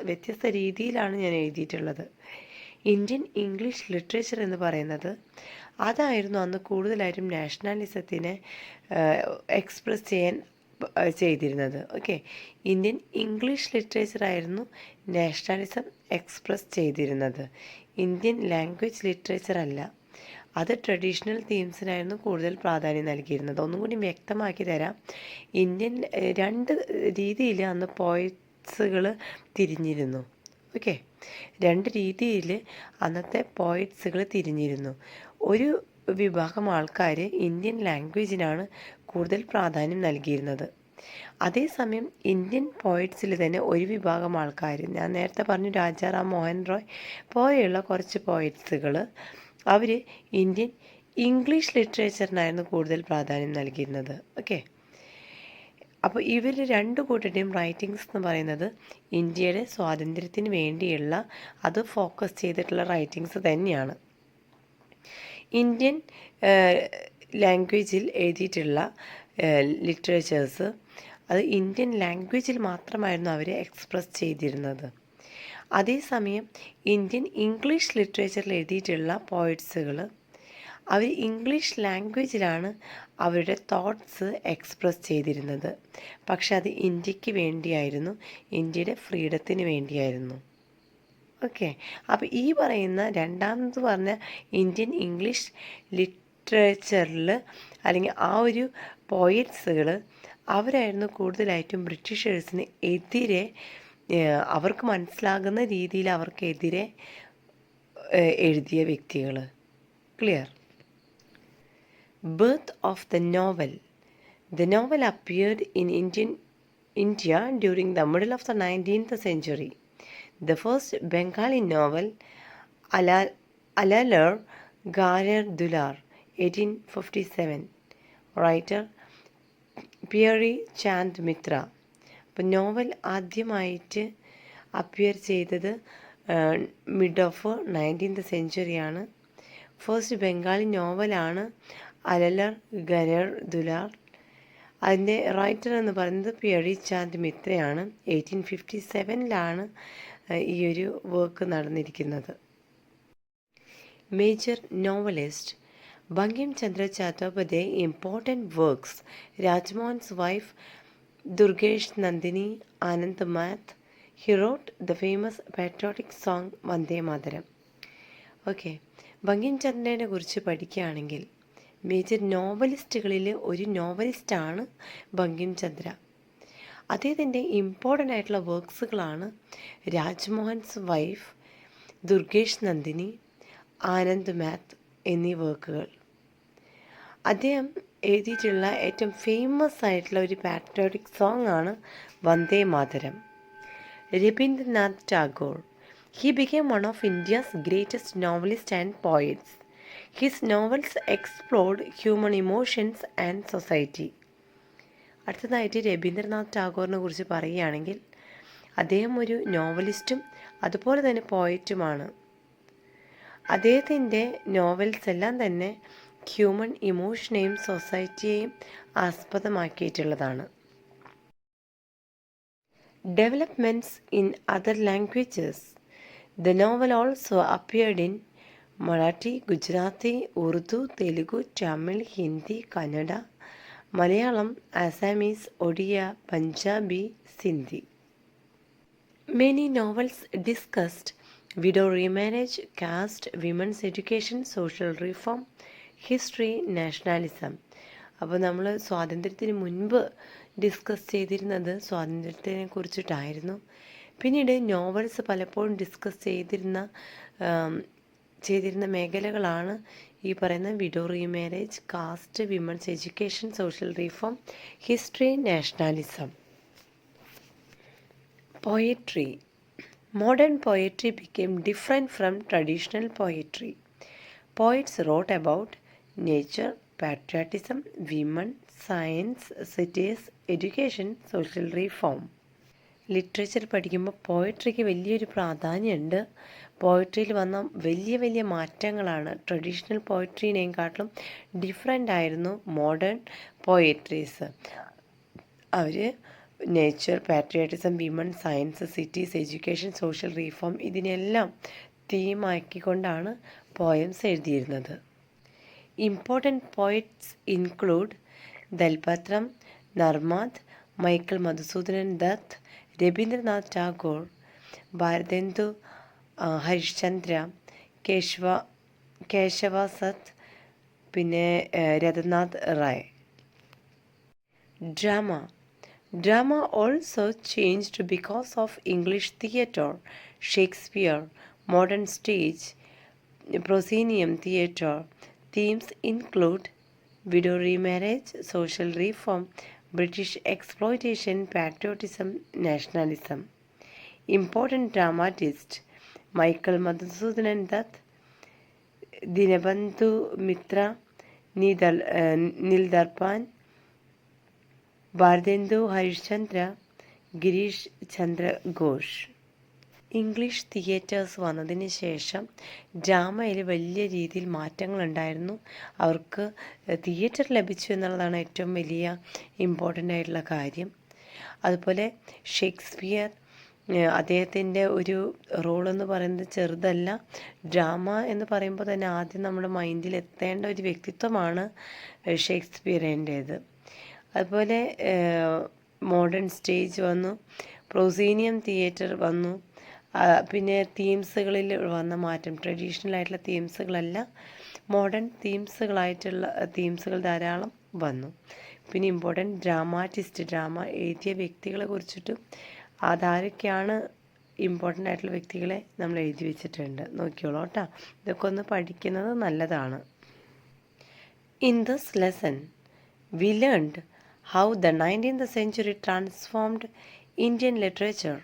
വ്യത്യസ്ത രീതിയിലാണ് ഞാൻ എഴുതിയിട്ടുള്ളത്. ഇന്ത്യൻ ഇംഗ്ലീഷ് ലിറ്ററേച്ചർ എന്ന് പറയുന്നത് അതായിരുന്നു അന്ന് കൂടുതലായിട്ടും നാഷണലിസത്തിനെ എക്സ്പ്രസ് ചെയ്തിരുന്നത്. ഇന്ത്യൻ ഇംഗ്ലീഷ് ലിറ്ററേച്ചർ ആയിരുന്നു നാഷണലിസം എക്സ്പ്രസ് ചെയ്തിരുന്നത്. ഇന്ത്യൻ ലാംഗ്വേജ് ലിറ്ററേച്ചർ അല്ല. അത് ട്രഡീഷണൽ തീംസിനായിരുന്നു കൂടുതൽ പ്രാധാന്യം നൽകിയിരുന്നത്. ഒന്നും കൂടി വ്യക്തമാക്കി തരാം. ഇന്ത്യൻ രണ്ട് രീതിയിൽ അന്ന് പോയറ്റ്സുകൾ തിരിഞ്ഞിരുന്നു. രണ്ട് രീതിയിൽ അന്നത്തെ പോയറ്റ്സുകൾ തിരിഞ്ഞിരുന്നു. ഒരു വിഭാഗം ആൾക്കാർ ഇന്ത്യൻ ലാംഗ്വേജിനാണ് കൂടുതൽ പ്രാധാന്യം നൽകിയിരുന്നത്. അതേസമയം ഇന്ത്യൻ പോയറ്റ്സിൽ തന്നെ ഒരു വിഭാഗം ആൾക്കാർ, ഞാൻ നേരത്തെ പറഞ്ഞു രാജാറാം മോഹൻ റോയ് പോലെയുള്ള കുറച്ച് പോയറ്റ്സുകൾ, അവർ ഇന്ത്യൻ ഇംഗ്ലീഷ് ലിറ്ററേച്ചറിനായിരുന്നു കൂടുതൽ പ്രാധാന്യം നൽകിയിരുന്നത്. അപ്പോൾ ഇവർ രണ്ടു കൂട്ടരുടെയും റൈറ്റിങ്സ് എന്ന് പറയുന്നത് ഇന്ത്യയുടെ സ്വാതന്ത്ര്യത്തിന് വേണ്ടിയുള്ള അത് ഫോക്കസ് ചെയ്തിട്ടുള്ള റൈറ്റിങ്സ് തന്നെയാണ്. ഇന്ത്യൻ ലാംഗ്വേജിൽ എഴുതിയിട്ടുള്ള ലിറ്ററേച്ചേഴ്സ് അത് ഇന്ത്യൻ ലാംഗ്വേജിൽ മാത്രമായിരുന്നു അവർ എക്സ്പ്രസ് ചെയ്തിരുന്നത്. അതേസമയം ഇന്ത്യൻ ഇംഗ്ലീഷ് ലിറ്ററേച്ചറിൽ എഴുതിയിട്ടുള്ള പോയറ്റ്സുകൾ അവർ ഇംഗ്ലീഷ് ലാംഗ്വേജിലാണ് അവരുടെ തോട്ട്സ് എക്സ്പ്രസ് ചെയ്തിരുന്നത്. പക്ഷെ അത് ഇന്ത്യക്ക് വേണ്ടിയായിരുന്നു, ഇന്ത്യയുടെ ഫ്രീഡത്തിന് വേണ്ടിയായിരുന്നു. അപ്പോൾ ഈ പറയുന്ന രണ്ടാമത് പറഞ്ഞ ഇന്ത്യൻ ഇംഗ്ലീഷ് ലിറ്ററേച്ചറിൽ അല്ലെങ്കിൽ ആ ഒരു പോയറ്റ്സുകൾ അവരായിരുന്നു കൂടുതലായിട്ടും ബ്രിട്ടീഷേഴ്സിന് എതിരെ, അവർക്ക് മനസ്സിലാകുന്ന രീതിയിൽ അവർക്കെതിരെ എഴുതിയ വ്യക്തികൾ. Clear? Birth of the novel. The novel appeared in India during the middle of the 19th century. The first Bengali novel, Alalar Garer Dular, 1857. Writer Pierre Chand Mitra. അപ്പോൾ നോവൽ ആദ്യമായിട്ട് അപ്പിയർ ചെയ്തത് മിഡ് ഓഫ് 19th സെഞ്ച്വറിയാണ്. First Bengali നോവലാണ് അലലർ ഗരർ ദുലാർ. അതിൻ്റെ writer എന്ന് പറയുന്നത് പിയറി ചാന്ദ് മിത്രയാണ്. 1857 ഈ ഒരു വർക്ക് നടന്നിരിക്കുന്നത്. Major novelist Bankim Chandra Chattopadhyay. Important works: Rajmohan's wife Durgesh Nandini, Anand Math. He wrote the famous patriotic song Vande Mataram. Bankim ചന്ദ്രനെ കുറിച്ച് പഠിക്കുകയാണെങ്കിൽ മേജർ നോവലിസ്റ്റുകളിൽ ഒരു നോവലിസ്റ്റാണ് ബങ്കിം ചന്ദ്ര. അദ്ദേഹത്തിൻ്റെ ഇമ്പോർട്ടൻ്റ് ആയിട്ടുള്ള വർക്ക്സുകളാണ് രാജ്മോഹൻസ് വൈഫ്, ദുർഗേഷ് നന്ദിനി, ആനന്ദ് മാത്ത് എന്നീ വർക്കുകൾ. അദ്ദേഹം എഴുതിയിട്ടുള്ള ഏറ്റവും ഫേമസ് ആയിട്ടുള്ള ഒരു പാട്രിയോട്ടിക് സോങ് ആണ് Vande Mataram. Rabindranath Tagore. He became one of India's greatest novelists and poets. His novels explored human emotions and society. അടുത്തതായിട്ട് രബീന്ദ്രനാഥ് ടാഗോറിനെ കുറിച്ച് പറയുകയാണെങ്കിൽ അദ്ദേഹം ഒരു നോവലിസ്റ്റും അതുപോലെ തന്നെ പോയറ്റുമാണ്. അദ്ദേഹത്തിൻ്റെ നോവൽസ് എല്ലാം തന്നെ human ഇമോഷനെയും സൊസൈറ്റിയെയും ആസ്പദമാക്കിയിട്ടുള്ളതാണ്. Developments in other languages. The novel also appeared in Marathi, Gujarati, Urdu, Telugu, Tamil, Hindi, Kannada, Malayalam, Assamese, Odia, Punjabi, Sindhi. Many novels discussed widow remarriage, caste, women's education, social reform, history, nationalism. അപ്പോൾ നമ്മൾ സ്വാതന്ത്ര്യത്തിന് മുൻപ് discuss ചെയ്തിരുന്നത് സ്വാതന്ത്ര്യത്തിനെ കുറിച്ചിട്ടായിരുന്നു. പിന്നീട് novels പലപ്പോഴും discuss ചെയ്തിരുന്ന മേഖലകളാണ് ഈ പറയുന്ന widow remarriage, caste, women's education, social reform, history, nationalism. Poetry. Modern poetry became different from traditional poetry. Poets wrote about nature, patriotism, women, science, cities, education, social reform. Literature പഠിക്കുമ്പോൾ പോയട്രിക്ക് വലിയൊരു പ്രാധാന്യമുണ്ട്. പോയട്രിയിൽ വന്ന വലിയ വലിയ മാറ്റങ്ങളാണ്. ട്രഡീഷണൽ പോയട്രീനേക്കാട്ടിലും ഡിഫറെൻ്റ് ആയിരുന്നു മോഡേൺ പോയട്രീസ്. അവർ nature, patriotism, women, science, cities, education, social reform ഇതിനെല്ലാം തീമാക്കിക്കൊണ്ടാണ് പോയംസ് എഴുതിയിരുന്നത്. Important poets include Dalpatram, Narmad, Michael Madhusudan Dutt, Rabindranath Tagore, Bharatendu Harishchandra, Keshavsut, പിന്നെ Radhanath Ray. Drama also changed because of English theatre, Shakespeare, modern stage, proscenium theatre. Themes include widow remarriage, social reform, British exploitation, patriotism, nationalism. Important dramatists: Michael Madhusudanan Dutt, Dinabandhu Mitra, Nil Darpan, Bharatendu Harishchandra, Girish Chandra Ghosh. English theatres വന്നതിന് ശേഷം ഡ്രാമയിൽ വലിയ രീതിയിൽ മാറ്റങ്ങളുണ്ടായിരുന്നു. അവർക്ക് theatre ലഭിച്ചു എന്നുള്ളതാണ് ഏറ്റവും വലിയ important ആയിട്ടുള്ള കാര്യം. അതുപോലെ ഷേക്സ്പിയർ, അദ്ദേഹത്തിൻ്റെ ഒരു റോളെന്ന് പറയുന്നത് ചെറുതല്ല. ഡ്രാമ എന്ന് പറയുമ്പോൾ തന്നെ ആദ്യം നമ്മുടെ മൈൻഡിൽ എത്തേണ്ട ഒരു വ്യക്തിത്വമാണ് ഷേക്സ്പിയറിൻ്റേത്. അതുപോലെ മോഡേൺ സ്റ്റേജ് വന്നു, പ്രോസീനിയം തിയേറ്റർ വന്നു. പിന്നെ തീംസുകളിൽ വന്ന മാറ്റം, ട്രഡീഷണൽ ആയിട്ടുള്ള തീംസുകളല്ല, മോഡേൺ തീംസുകൾ ധാരാളം വന്നു. പിന്നെ ഇമ്പോർട്ടൻറ്റ് ഡ്രാമാറ്റിസ്റ്റ്, ഡ്രാമ എഴുതിയ വ്യക്തികളെ കുറിച്ചിട്ടും അതാരൊക്കെയാണ് ഇമ്പോർട്ടൻ്റ് ആയിട്ടുള്ള വ്യക്തികളെ നമ്മൾ എഴുതി വെച്ചിട്ടുണ്ട്. നോക്കിയോളൂ കേട്ടോ, ഇതൊക്കെ ഒന്ന് പഠിക്കുന്നത് നല്ലതാണ്. In this lesson we learned how the 19th century transformed Indian literature.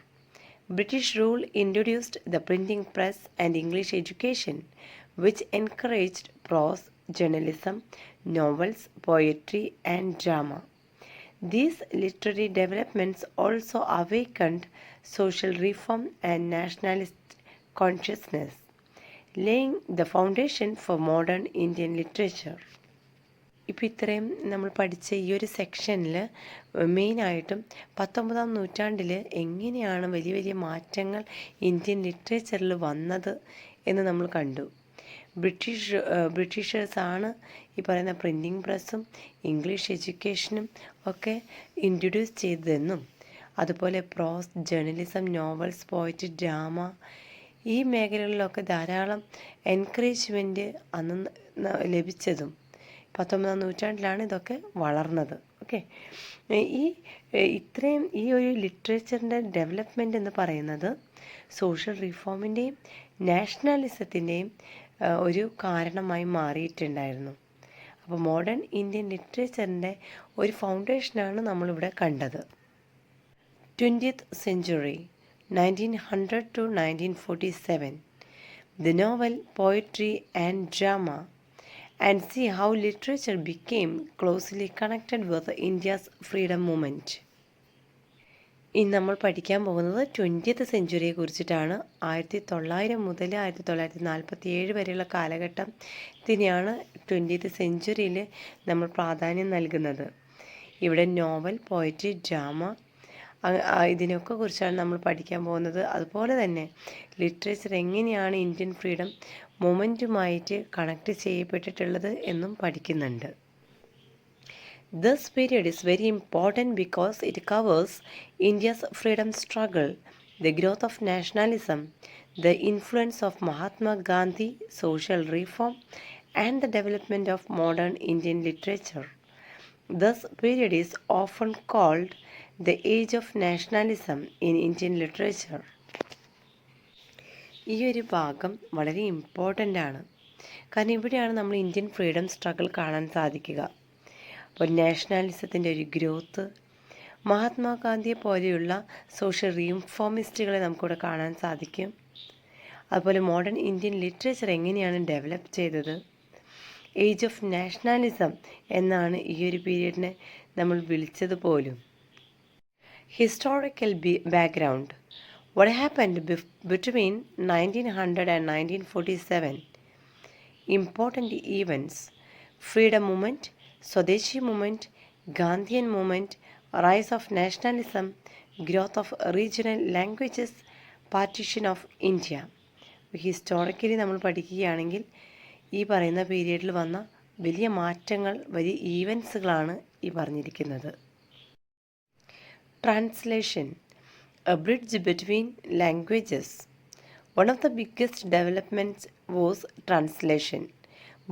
British rule introduced the printing press and English education, which encouraged prose, journalism, novels, poetry, and drama. These literary developments also awakened social reform and nationalist consciousness, laying the foundation for modern Indian literature. ഇപ്പോൾ ഇത്രയും നമ്മൾ പഠിച്ച ഈ ഒരു സെക്ഷനിൽ മെയിനായിട്ടും 19-ാം നൂറ്റാണ്ടിൽ എങ്ങനെയാണ് വലിയ വലിയ മാറ്റങ്ങൾ ഇന്ത്യൻ ലിറ്ററേച്ചറിൽ വന്നത് എന്ന് നമ്മൾ കണ്ടു. ബ്രിട്ടീഷേഴ്സാണ് ഈ പറയുന്ന പ്രിൻറ്റിംഗ് പ്രസ്സും ഇംഗ്ലീഷ് എഡ്യൂക്കേഷനും ഒക്കെ ഇൻട്രൊഡ്യൂസ് ചെയ്തതെന്നും, അതുപോലെ പ്രോസ്, ജേർണലിസം, നോവൽസ്, പോയട്രി, ഡ്രാമ ഈ മേഖലകളിലൊക്കെ ധാരാളം എൻകറേജ്മെൻറ്റ് അന്ന് ലഭിച്ചതും 19-ാം നൂറ്റാണ്ടിലാണ് ഇതൊക്കെ വളർന്നത്. ഓക്കെ, ഈ ഒരു ലിറ്ററേച്ചറിൻ്റെ ഡെവലപ്മെൻറ്റ് എന്ന് പറയുന്നത് സോഷ്യൽ റിഫോമിൻ്റെയും നാഷണലിസത്തിൻ്റെയും ഒരു കാരണമായി മാറിയിട്ടുണ്ടായിരുന്നു. അപ്പോൾ മോഡേൺ ഇന്ത്യൻ ലിറ്ററേച്ചറിൻ്റെ ഒരു ഫൗണ്ടേഷനാണ് നമ്മളിവിടെ കണ്ടത്. 20th century 1900 to 1947, the novel, poetry and drama, and see how literature became closely connected with India's freedom movement. ഇന്ന് നമ്മൾ പഠിക്കാൻ പോകുന്നത് 20th സെഞ്ച്വറിയെ കുറിച്ചിട്ടാണ്. 1900 മുതൽ 1947 വരെയുള്ള കാലഘട്ടത്തിനെയാണ് 20th സെഞ്ച്വറിയിൽ നമ്മൾ പ്രാധാന്യം നൽകുന്നത്. ഇവിടെ നോവൽ, പോയട്രി, ഡ്രാമ, ഇതിനൊക്കെ കുറിച്ചാണ് നമ്മൾ പഠിക്കാൻ പോകുന്നത്. അതുപോലെ തന്നെ ലിറ്ററേച്ചർ എങ്ങനെയാണ് ഇന്ത്യൻ ഫ്രീഡം മൂവ്മെൻറ്റുമായിട്ട് കണക്ട് ചെയ്യപ്പെട്ടിട്ടുള്ളത് എന്നും പഠിക്കുന്നുണ്ട്. This period is very important because it covers India's freedom struggle, the growth of nationalism, the influence of Mahatma Gandhi, social reform, and the development of modern Indian literature. This period is often called the age of nationalism in Indian literature. ഈ ഒരു ഭാഗം വളരെ important ആണ്. കാരണം ഇവിടെയാണ് നമ്മൾ Indian freedom struggle കാണാൻ സാധിക്കുക. അപ്പോൾ നാഷണലിസത്തിൻ്റെ ഒരു ഗ്രോത്ത്, മഹാത്മാഗാന്ധിയെ പോലെയുള്ള സോഷ്യൽ റീഫോമിസ്റ്റുകളെ നമുക്കിവിടെ കാണാൻ സാധിക്കും. അതുപോലെ മോഡേൺ ഇന്ത്യൻ ലിറ്ററേച്ചർ എങ്ങനെയാണ് ഡെവലപ്പ് ചെയ്തത്. ഏജ് ഓഫ് നാഷണലിസം എന്നാണ് ഈ ഒരു പീരീഡിനെ നമ്മൾ വിളിച്ചത് പോലും. Historical background. What happened between 1900 and 1947? Important events: freedom movement, Swadeshi movement, Gandhian movement, rise of nationalism, growth of regional languages, partition of India. Historically നമ്മൾ പഠിക്കുകയാണെങ്കിൽ ഈ പറയുന്ന പീരീഡിൽ വന്ന വലിയ മാറ്റങ്ങൾ, വലിയ ഈവൻസുകളാണ് ഈ പറഞ്ഞിരിക്കുന്നത്. Translation, a bridge between languages. One of the biggest developments was translation.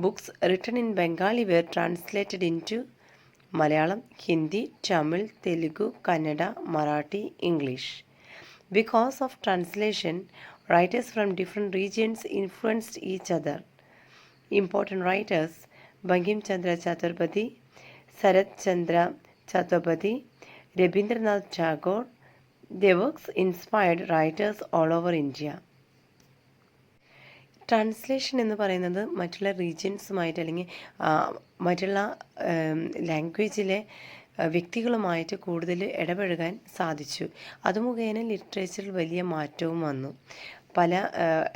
Books written in Bengali were translated into Malayalam, Hindi, Tamil, Telugu, Kannada, Marathi, English. Because of translation, writers from different regions influenced each other. Important writers: Bankim Chandra Chaturvedi, Sarat Chandra Chaturvedi, Rabindranath Tagore. Their works inspired writers all over India. Translation എന്ന് പറയുന്നത് മറ്റുള്ള റീജിയൻസുമായിട്ട് അല്ലെങ്കിൽ മറ്റുള്ള ലാംഗ്വേജിലെ വ്യക്തികളുമായിട്ട് കൂടുതൽ ഇടപഴകാൻ സാധിച്ചു. അത് മുഖേന ലിറ്ററേച്ചറിൽ വലിയ മാറ്റവും വന്നു.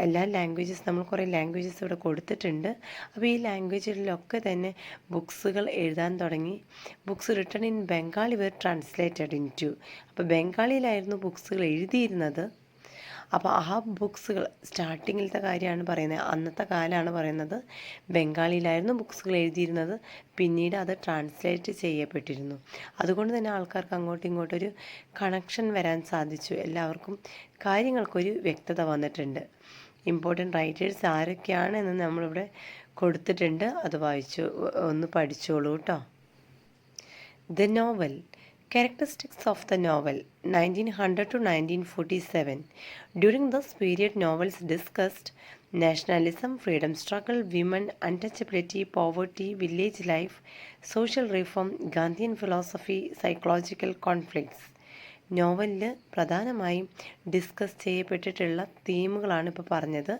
എല്ലാ ലാംഗ്വേജസ്, നമ്മൾ കുറേ ലാംഗ്വേജസ് ഇവിടെ കൊടുത്തിട്ടുണ്ട്. അപ്പോൾ ഈ ലാംഗ്വേജുകളിലൊക്കെ തന്നെ ബുക്സുകൾ എഴുതാൻ തുടങ്ങി. Books written in Bengali were translated into. അപ്പോൾ ബംഗാളിയിലായിരുന്നു ബുക്സുകൾ എഴുതിയിരുന്നത്. അപ്പോൾ ആ ബുക്സുകൾ സ്റ്റാർട്ടിങ്ങിലത്തെ കാര്യമാണ് പറയുന്നത്. അന്നത്തെ കാലമാണ് പറയുന്നത്. ബംഗാളിയിലായിരുന്നു ബുക്സുകൾ എഴുതിയിരുന്നത്. പിന്നീട് അത് ട്രാൻസ്ലേറ്റ് ചെയ്യപ്പെട്ടിരുന്നു. അതുകൊണ്ട് തന്നെ ആൾക്കാർക്ക് അങ്ങോട്ടും ഇങ്ങോട്ടൊരു കണക്ഷൻ വരാൻ സാധിച്ചു. എല്ലാവർക്കും കാര്യങ്ങൾക്കൊരു വ്യക്തത വന്നിട്ടുണ്ട്. ഇമ്പോർട്ടൻ്റ് റൈറ്റേഴ്സ് ആരൊക്കെയാണെന്ന് നമ്മളിവിടെ കൊടുത്തിട്ടുണ്ട്. അത് ഒന്ന് പഠിച്ചോളൂ കേട്ടോ. The novel. Characteristics of the novel 1900 to 1947. During this period, novels discussed nationalism, freedom struggle, women, untouchability, poverty, village life, social reform, Gandhian philosophy, psychological conflicts. നോവലിൽ പ്രധാനമായും ഡിസ്കസ് ചെയ്യപ്പെട്ടിട്ടുള്ള തീമുകളാണ് ഇപ്പോൾ പറഞ്ഞത്.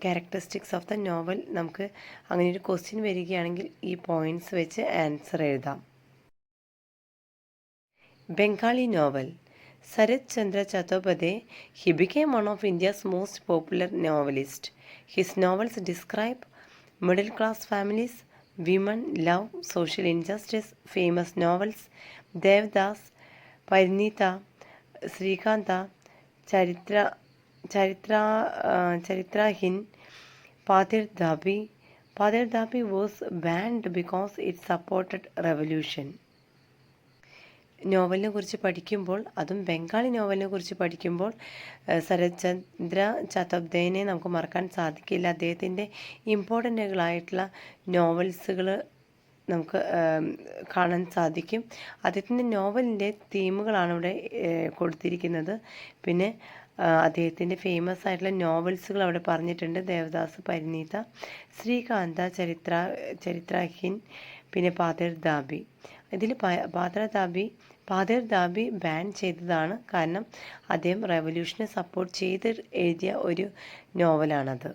Characteristics of the novel. നമുക്ക് അങ്ങനെ ഒരു question വരികയാണെങ്കിൽ ഈ points വെച്ച് ആൻസർ എഴുതാം. Bengali novel. Sarat Chandra Chattopadhyay, he became one of India's most popular novelists. His novels describe middle-class families, women, love, social injustice. Famous novels: Devdas, Parinita, Srikanta, Charitrahin, Padir Dhabi. Padir Dhabi was banned because it supported revolution. നോവലിനെ കുറിച്ച് പഠിക്കുമ്പോൾ, അതും ബംഗാളി നോവലിനെ കുറിച്ച് പഠിക്കുമ്പോൾ സരത് ചന്ദ്ര ചത്തോപാധ്യായനെ നമുക്ക് മറക്കാൻ സാധിക്കില്ല. അദ്ദേഹത്തിൻ്റെ ഇമ്പോർട്ടൻ്റുകളായിട്ടുള്ള നോവൽസുകൾ നമുക്ക് കാണാൻ സാധിക്കും. അദ്ദേഹത്തിൻ്റെ നോവലിൻ്റെ തീമുകളാണ് ഇവിടെ കൊടുത്തിരിക്കുന്നത്. പിന്നെ അദ്ദേഹത്തിൻ്റെ ഫേമസ് ആയിട്ടുള്ള നോവൽസുകൾ അവിടെ പറഞ്ഞിട്ടുണ്ട്. ദേവദാസ്, പരിണീത, ശ്രീകാന്ത, ചരിത്രഹീൻ, പിന്നെ പാതിർ ദാബി. ഇതിൽ പാതിർ ദാബി ബാൻ ചെയ്തതാണ്. കാരണം അദ്ദേഹം റെവല്യൂഷനെ സപ്പോർട്ട് ചെയ്ത് എഴുതിയ ഒരു നോവലാണത്.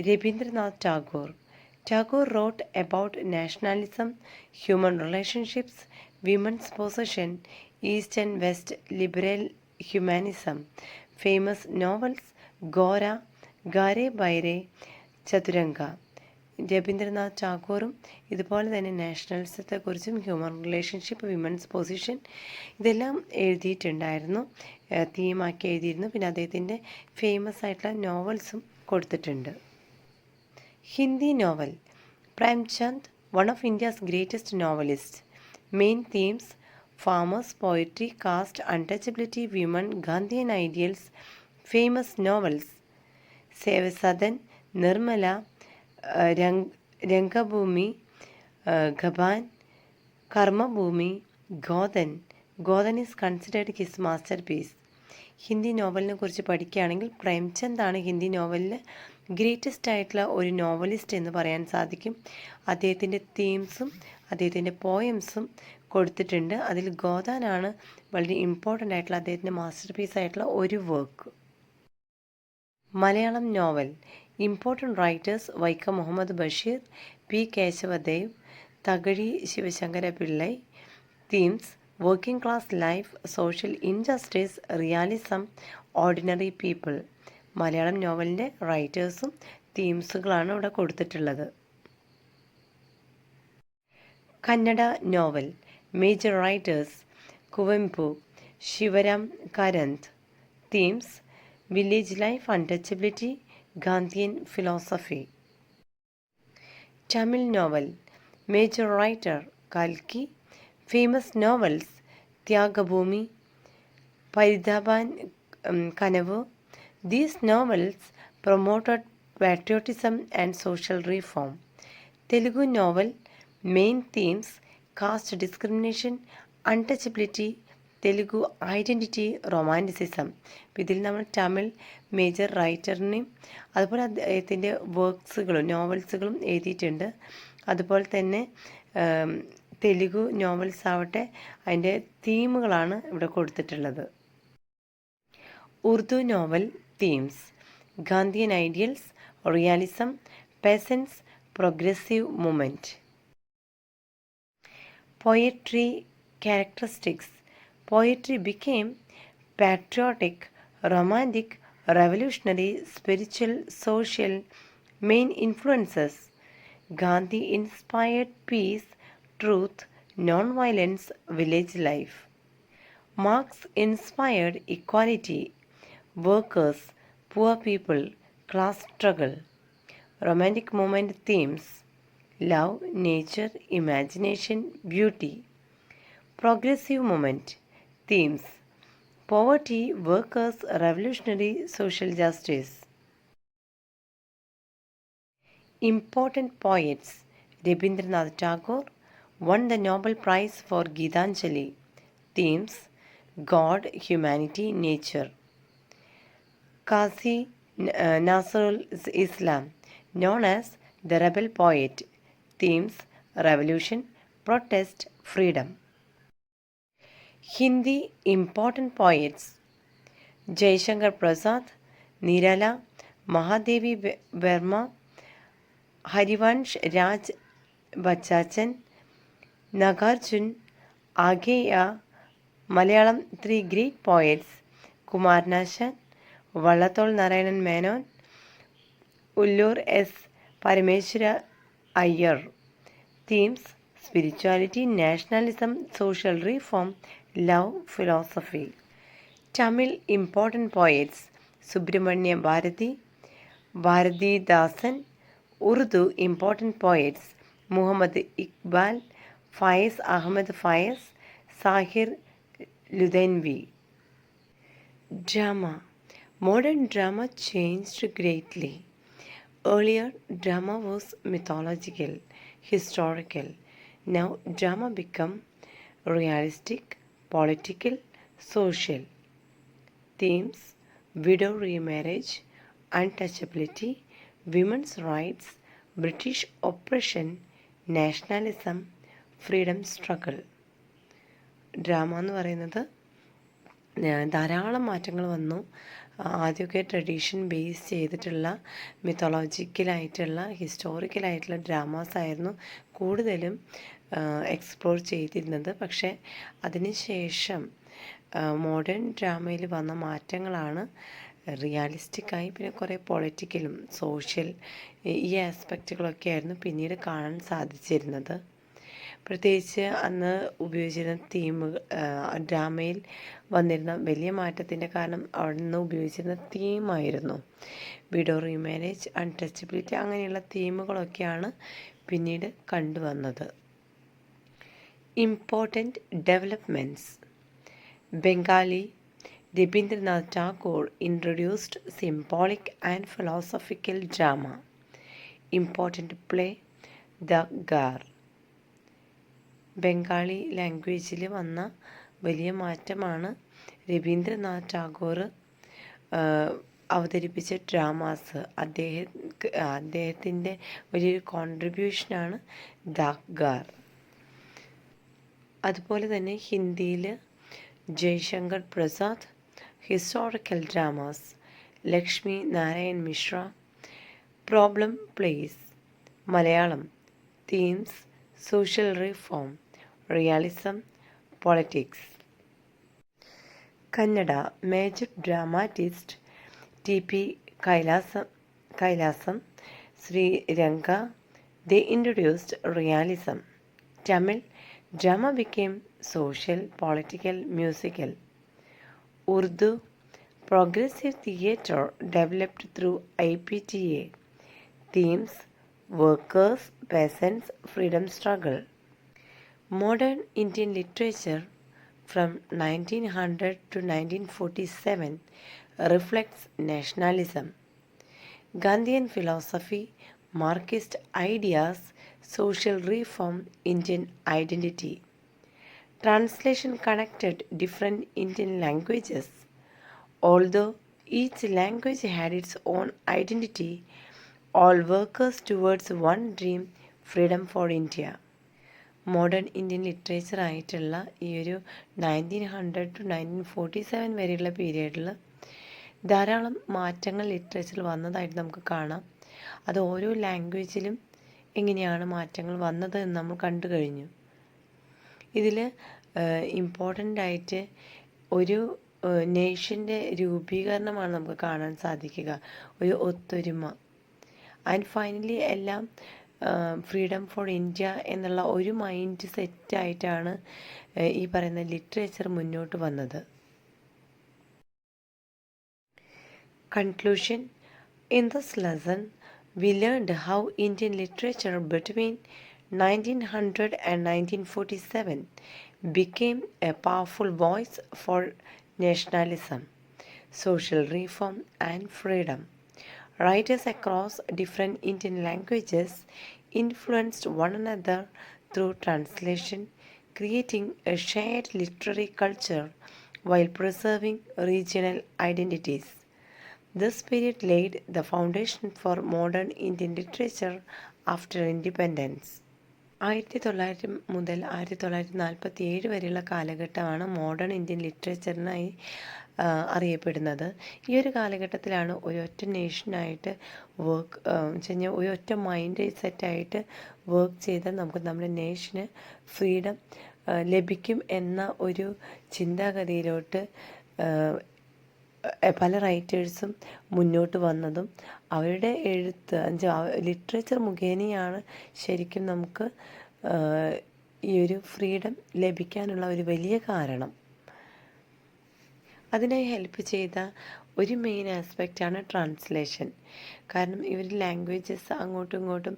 Ravindranath Tagore. Tagore wrote about nationalism, human relationships, women's possession, East and West liberal humanism. Famous novels: Gora, Gare Baire, Chaturanga. Ravindranath ടാഗോറും ഇതുപോലെ തന്നെ നാഷണലിസത്തെക്കുറിച്ചും ഹ്യൂമൻ റിലേഷൻഷിപ്പ്, വിമൻസ് പൊസിഷൻ ഇതെല്ലാം എഴുതിയിട്ടുണ്ടായിരുന്നു, തീമാക്കി എഴുതിയിരുന്നു. പിന്നെ അദ്ദേഹത്തിൻ്റെ ഫേമസ് ആയിട്ടുള്ള നോവൽസും കൊടുത്തിട്ടുണ്ട്. Hindi novel Premchand, one of India's greatest novelist. Main themes farmers, poetry, caste, untouchability, women, Gandhian ideals. Famous novels Sevasadan, Nirmala, Rangabhumi, Gaban, Karmabhumi, Godhan. Godhan is considered his masterpiece. Hindi നോവലിനെ കുറിച്ച് പഠിക്കുകയാണെങ്കിൽ പ്രേംചന്ദാണ് ഹിന്ദി നോവലിൽ ഗ്രേറ്റസ്റ്റ് ആയിട്ടുള്ള ഒരു നോവലിസ്റ്റ് എന്ന് പറയാൻ സാധിക്കും. അദ്ദേഹത്തിൻ്റെ തീംസും അദ്ദേഹത്തിൻ്റെ പോയംസും കൊടുത്തിട്ടുണ്ട്. അതിൽ ഗോദാനാണ് വളരെ ഇമ്പോർട്ടൻ്റ് ആയിട്ടുള്ള അദ്ദേഹത്തിൻ്റെ മാസ്റ്റർ പീസ് ആയിട്ടുള്ള ഒരു work. Malayalam novel important writers Vaikom Muhammad Basheer, P Kesavadev, Thakazhi Sivasankara Pillai. Themes working class life, social injustice, realism, ordinary people. Malayalam നോവലിൻ്റെ റൈറ്റേഴ്സും തീംസുകളാണ് ഇവിടെ കൊടുത്തിട്ടുള്ളത്. Kannada novel major writers Kuvempu, Shivaram Karanth. Themes village life, untouchability, Gandhian philosophy. Tamil novel major writer കൽക്കി. Famous novels Thyagabhoomi, Parthiban Kanavu. These novels promoted patriotism and social reform. Telugu novel main themes caste discrimination, untouchability, Telugu identity, romanticism. അപ്പോൾ ഇതിൽ നമ്മൾ Tamil major റൈറ്ററിനെയും അതുപോലെ അദ്ദേഹത്തിൻ്റെ വർക്ക്സുകളും നോവൽസുകളും എഴുതിയിട്ടുണ്ട്. അതുപോലെ തന്നെ Telugu novels ആവട്ടെ അതിൻ്റെ തീമുകളാണ് ഇവിടെ കൊടുത്തിട്ടുള്ളത്. Urdu novel themes Gandhian ideals, realism, പെസൻസ്, progressive movement. Poetry characteristics. Poetry became patriotic, romantic, revolutionary, spiritual, social. Main influences Gandhi inspired peace, truth, non-violence, village life. Marx inspired equality, workers, poor people, class struggle. Romantic movement themes love, nature, imagination, beauty. Progressive movement themes poverty, workers, revolutionary, social justice. Important poets Rabindranath Tagore won the Nobel Prize for Gitanjali. Themes God, humanity, nature. Qazi Nazrul Islam, known as the rebel poet. Themes revolution, protest, freedom. Hindi important poets Jaishankar Prasad, Nirala, Mahadevi Verma, Harivansh Raj Bachachan, Nagarjun, Ageya. Malayalam 3 great poets Kumar Nashan, Vallathol Narayanan Menon, Ullur S. Parameshwara Iyer. Themes spirituality, nationalism, social reform, love, philosophy. Tamil important poets Subramanya Bharati, Bharati Dasan. Urdu important poets Muhammad Iqbal, Faiz Ahmed Faiz, Sahir Ludhenvi. Drama. Modern drama changed greatly. Earlier, drama was mythological, historical. Now, drama become realistic, political, social. Themes widow remarriage, untouchability, women's rights, British oppression, nationalism, freedom struggle. Drama എന്ന് പറയുന്നത് ധാരാളം മാറ്റങ്ങൾ വന്നു. ആദ്യമൊക്കെ tradition base ചെയ്തിട്ടുള്ള മിത്തോളജിക്കലായിട്ടുള്ള ഹിസ്റ്റോറിക്കലായിട്ടുള്ള dramas ആയിരുന്നു കൂടുതലും explore ചെയ്തിരുന്നത്. പക്ഷേ അതിന് ശേഷം മോഡേൺ ഡ്രാമയിൽ വന്ന മാറ്റങ്ങളാണ് റിയാലിസ്റ്റിക്കായി, പിന്നെ കുറേ പൊളിറ്റിക്കലും സോഷ്യൽ ഈ ആസ്പെക്റ്റുകളൊക്കെ ആയിരുന്നു പിന്നീട് കാണാൻ സാധിച്ചിരുന്നത്. പ്രത്യേകിച്ച് അന്ന് ഉപയോഗിച്ചിരുന്ന തീമുകൾ, ഡ്രാമയിൽ വന്നിരുന്ന വലിയ മാറ്റത്തിൻ്റെ കാരണം അവിടെ നിന്ന് ഉപയോഗിച്ചിരുന്ന തീമായിരുന്നു. വിഡോ റീമാരേജ്, അൺടച്ചബിലിറ്റി, അങ്ങനെയുള്ള തീമുകളൊക്കെയാണ് പിന്നീട് കണ്ടുവന്നത്. Important developments. Bengali Rabindranath Tagore introduced symbolic and philosophical drama. Important play The Gar. Bengali ലാംഗ്വേജിൽ വന്ന വലിയ മാറ്റമാണ് രവീന്ദ്രനാഥ് ടാഗോർ അവതരിപ്പിച്ച ഡ്രാമാസ്. അദ്ദേഹത്തിൻ്റെ വലിയൊരു കോൺട്രിബ്യൂഷനാണ് ദ ഗാർ. അതുപോലെ തന്നെ ഹിന്ദിയിൽ Jaishankar Prasad, historical dramas, Lakshmi Narayan Mishra, problem place. Malayalam themes, social reform, realism, politics. Kannada major dramatist TP. Kailasam, Sreeranga. They introduced realism. Tamil drama became social, political, musical. Urdu progressive theatre developed through IPTA. Themes: workers, peasants, freedom struggle. Modern Indian literature from 1900 to 1947 reflects nationalism, Gandhian philosophy, Marxist ideas, social reform, Indian identity. Translation connected different Indian languages. Although each language had its own identity, all workers towards one dream, freedom for India. Modern Indian literature ആയിട്ടുള്ള ഈ ഒരു 1900 to 1947 വരെയുള്ള പീരീഡിൽ ധാരാളം മാറ്റങ്ങൾ ലിറ്ററേച്ചറിൽ വന്നതായിട്ട് നമുക്ക് കാണാം. അത് ഓരോ ലാംഗ്വേജിലും എങ്ങനെയാണ് മാറ്റങ്ങൾ വന്നത് എന്ന് നമ്മൾ കണ്ടു കഴിഞ്ഞു. ഇതിൽ ഇമ്പോർട്ടൻ്റ് ആയിട്ട് ഒരു നേഷൻ്റെ രൂപീകരണമാണ് നമുക്ക് കാണാൻ സാധിക്കുക, ഒരു ഒത്തൊരുമ. ആൻഡ് ഫൈനലി എല്ലാം ഫ്രീഡം ഫോർ ഇന്ത്യ എന്നുള്ള ഒരു മൈൻഡ് സെറ്റായിട്ടാണ് ഈ പറയുന്ന ലിറ്ററേച്ചർ മുന്നോട്ട് വന്നത്. Conclusion. In this lesson, we learned how Indian literature between 1900 and 1947 became a powerful voice for nationalism, social reform, and freedom. Writers across different Indian languages influenced one another through translation, creating a shared literary culture while preserving regional identities. This period laid the foundation for modern Indian literature after independence. 1900 മുതൽ 1947 വരെയുള്ള കാലഘട്ടമാണ് modern Indian ലിറ്ററേച്ചറിനായി അറിയപ്പെടുന്നത്. ഈ ഒരു കാലഘട്ടത്തിലാണ് ഒരൊറ്റ നേഷനായിട്ട് work വെച്ചുകഴിഞ്ഞാൽ ഒരൊറ്റ മൈൻഡ് സെറ്റായിട്ട് വർക്ക് ചെയ്താൽ നമുക്ക് നമ്മുടെ നേഷന് ഫ്രീഡം ലഭിക്കും എന്ന ഒരു ചിന്താഗതിയിലോട്ട് പല റൈറ്റേഴ്സും മുന്നോട്ട് വന്നതും അവരുടെ എഴുത്ത് ലിറ്ററേച്ചർ മുഖേനയാണ് ശരിക്കും നമുക്ക് ഈ ഒരു ഫ്രീഡം ലഭിക്കാനുള്ള ഒരു വലിയ കാരണം. അതിനായി ഹെൽപ്പ് ചെയ്ത ഒരു മെയിൻ ആസ്പെക്റ്റാണ് ട്രാൻസ്ലേഷൻ. കാരണം ഇവർ ലാംഗ്വേജസ് അങ്ങോട്ടും ഇങ്ങോട്ടും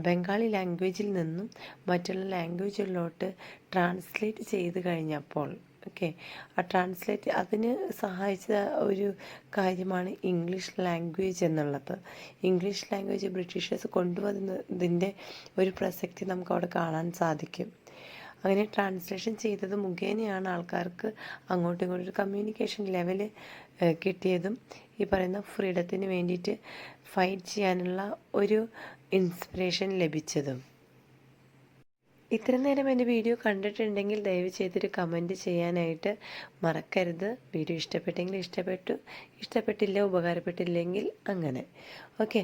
ബംഗാളി ലാംഗ്വേജിൽ നിന്നും മറ്റുള്ള ലാംഗ്വേജുകളിലോട്ട് ട്രാൻസ്ലേറ്റ് ചെയ്ത് കഴിഞ്ഞപ്പോൾ ആ ട്രാൻസ്ലേറ്റ് അതിന് സഹായിച്ച ഒരു കാര്യമാണ് ഇംഗ്ലീഷ് ലാംഗ്വേജ് എന്നുള്ളത്. ഇംഗ്ലീഷ് ലാംഗ്വേജ് ബ്രിട്ടീഷേഴ്സ് കൊണ്ടുവന്നതിൻ്റെ ഒരു പ്രസക്തി നമുക്ക് അവിടെ കാണാൻ സാധിക്കും. അങ്ങനെ ട്രാൻസ്ലേഷൻ ചെയ്തത് മുഖേനയാണ് ആൾക്കാർക്ക് അങ്ങോട്ടും ഇങ്ങോട്ടും ഒരു കമ്മ്യൂണിക്കേഷൻ ലെവൽ കിട്ടിയതും ഈ പറയുന്ന ഫ്രീഡത്തിന് വേണ്ടിയിട്ട് ഫൈറ്റ് ചെയ്യാനുള്ള ഒരു ഇൻസ്പിറേഷൻ ലഭിച്ചതും. ഇത്ര നേരം എൻ്റെ വീഡിയോ കണ്ടിട്ടുണ്ടെങ്കിൽ ദയവ് ചെയ്തൊരു കമൻറ്റ് ചെയ്യാനായിട്ട് മറക്കരുത്. വീഡിയോ ഇഷ്ടപ്പെട്ടെങ്കിൽ ഇഷ്ടപ്പെട്ടു, ഇഷ്ടപ്പെട്ടില്ല ഉപകാരപ്പെട്ടില്ലെങ്കിൽ അങ്ങനെ. ഓക്കെ,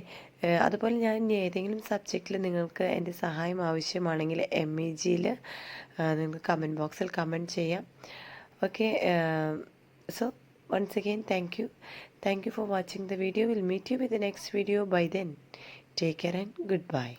അതുപോലെ ഞാൻ ഇനി ഏതെങ്കിലും സബ്ജക്റ്റിൽ നിങ്ങൾക്ക് എൻ്റെ സഹായം ആവശ്യമാണെങ്കിൽ MEGയിൽ നിങ്ങൾക്ക് കമൻറ്റ് ബോക്സിൽ കമൻറ്റ് ചെയ്യാം. Okay, so once again, thank you. Thank you for watching the video. We'll meet you with the next video. By then, take care and goodbye.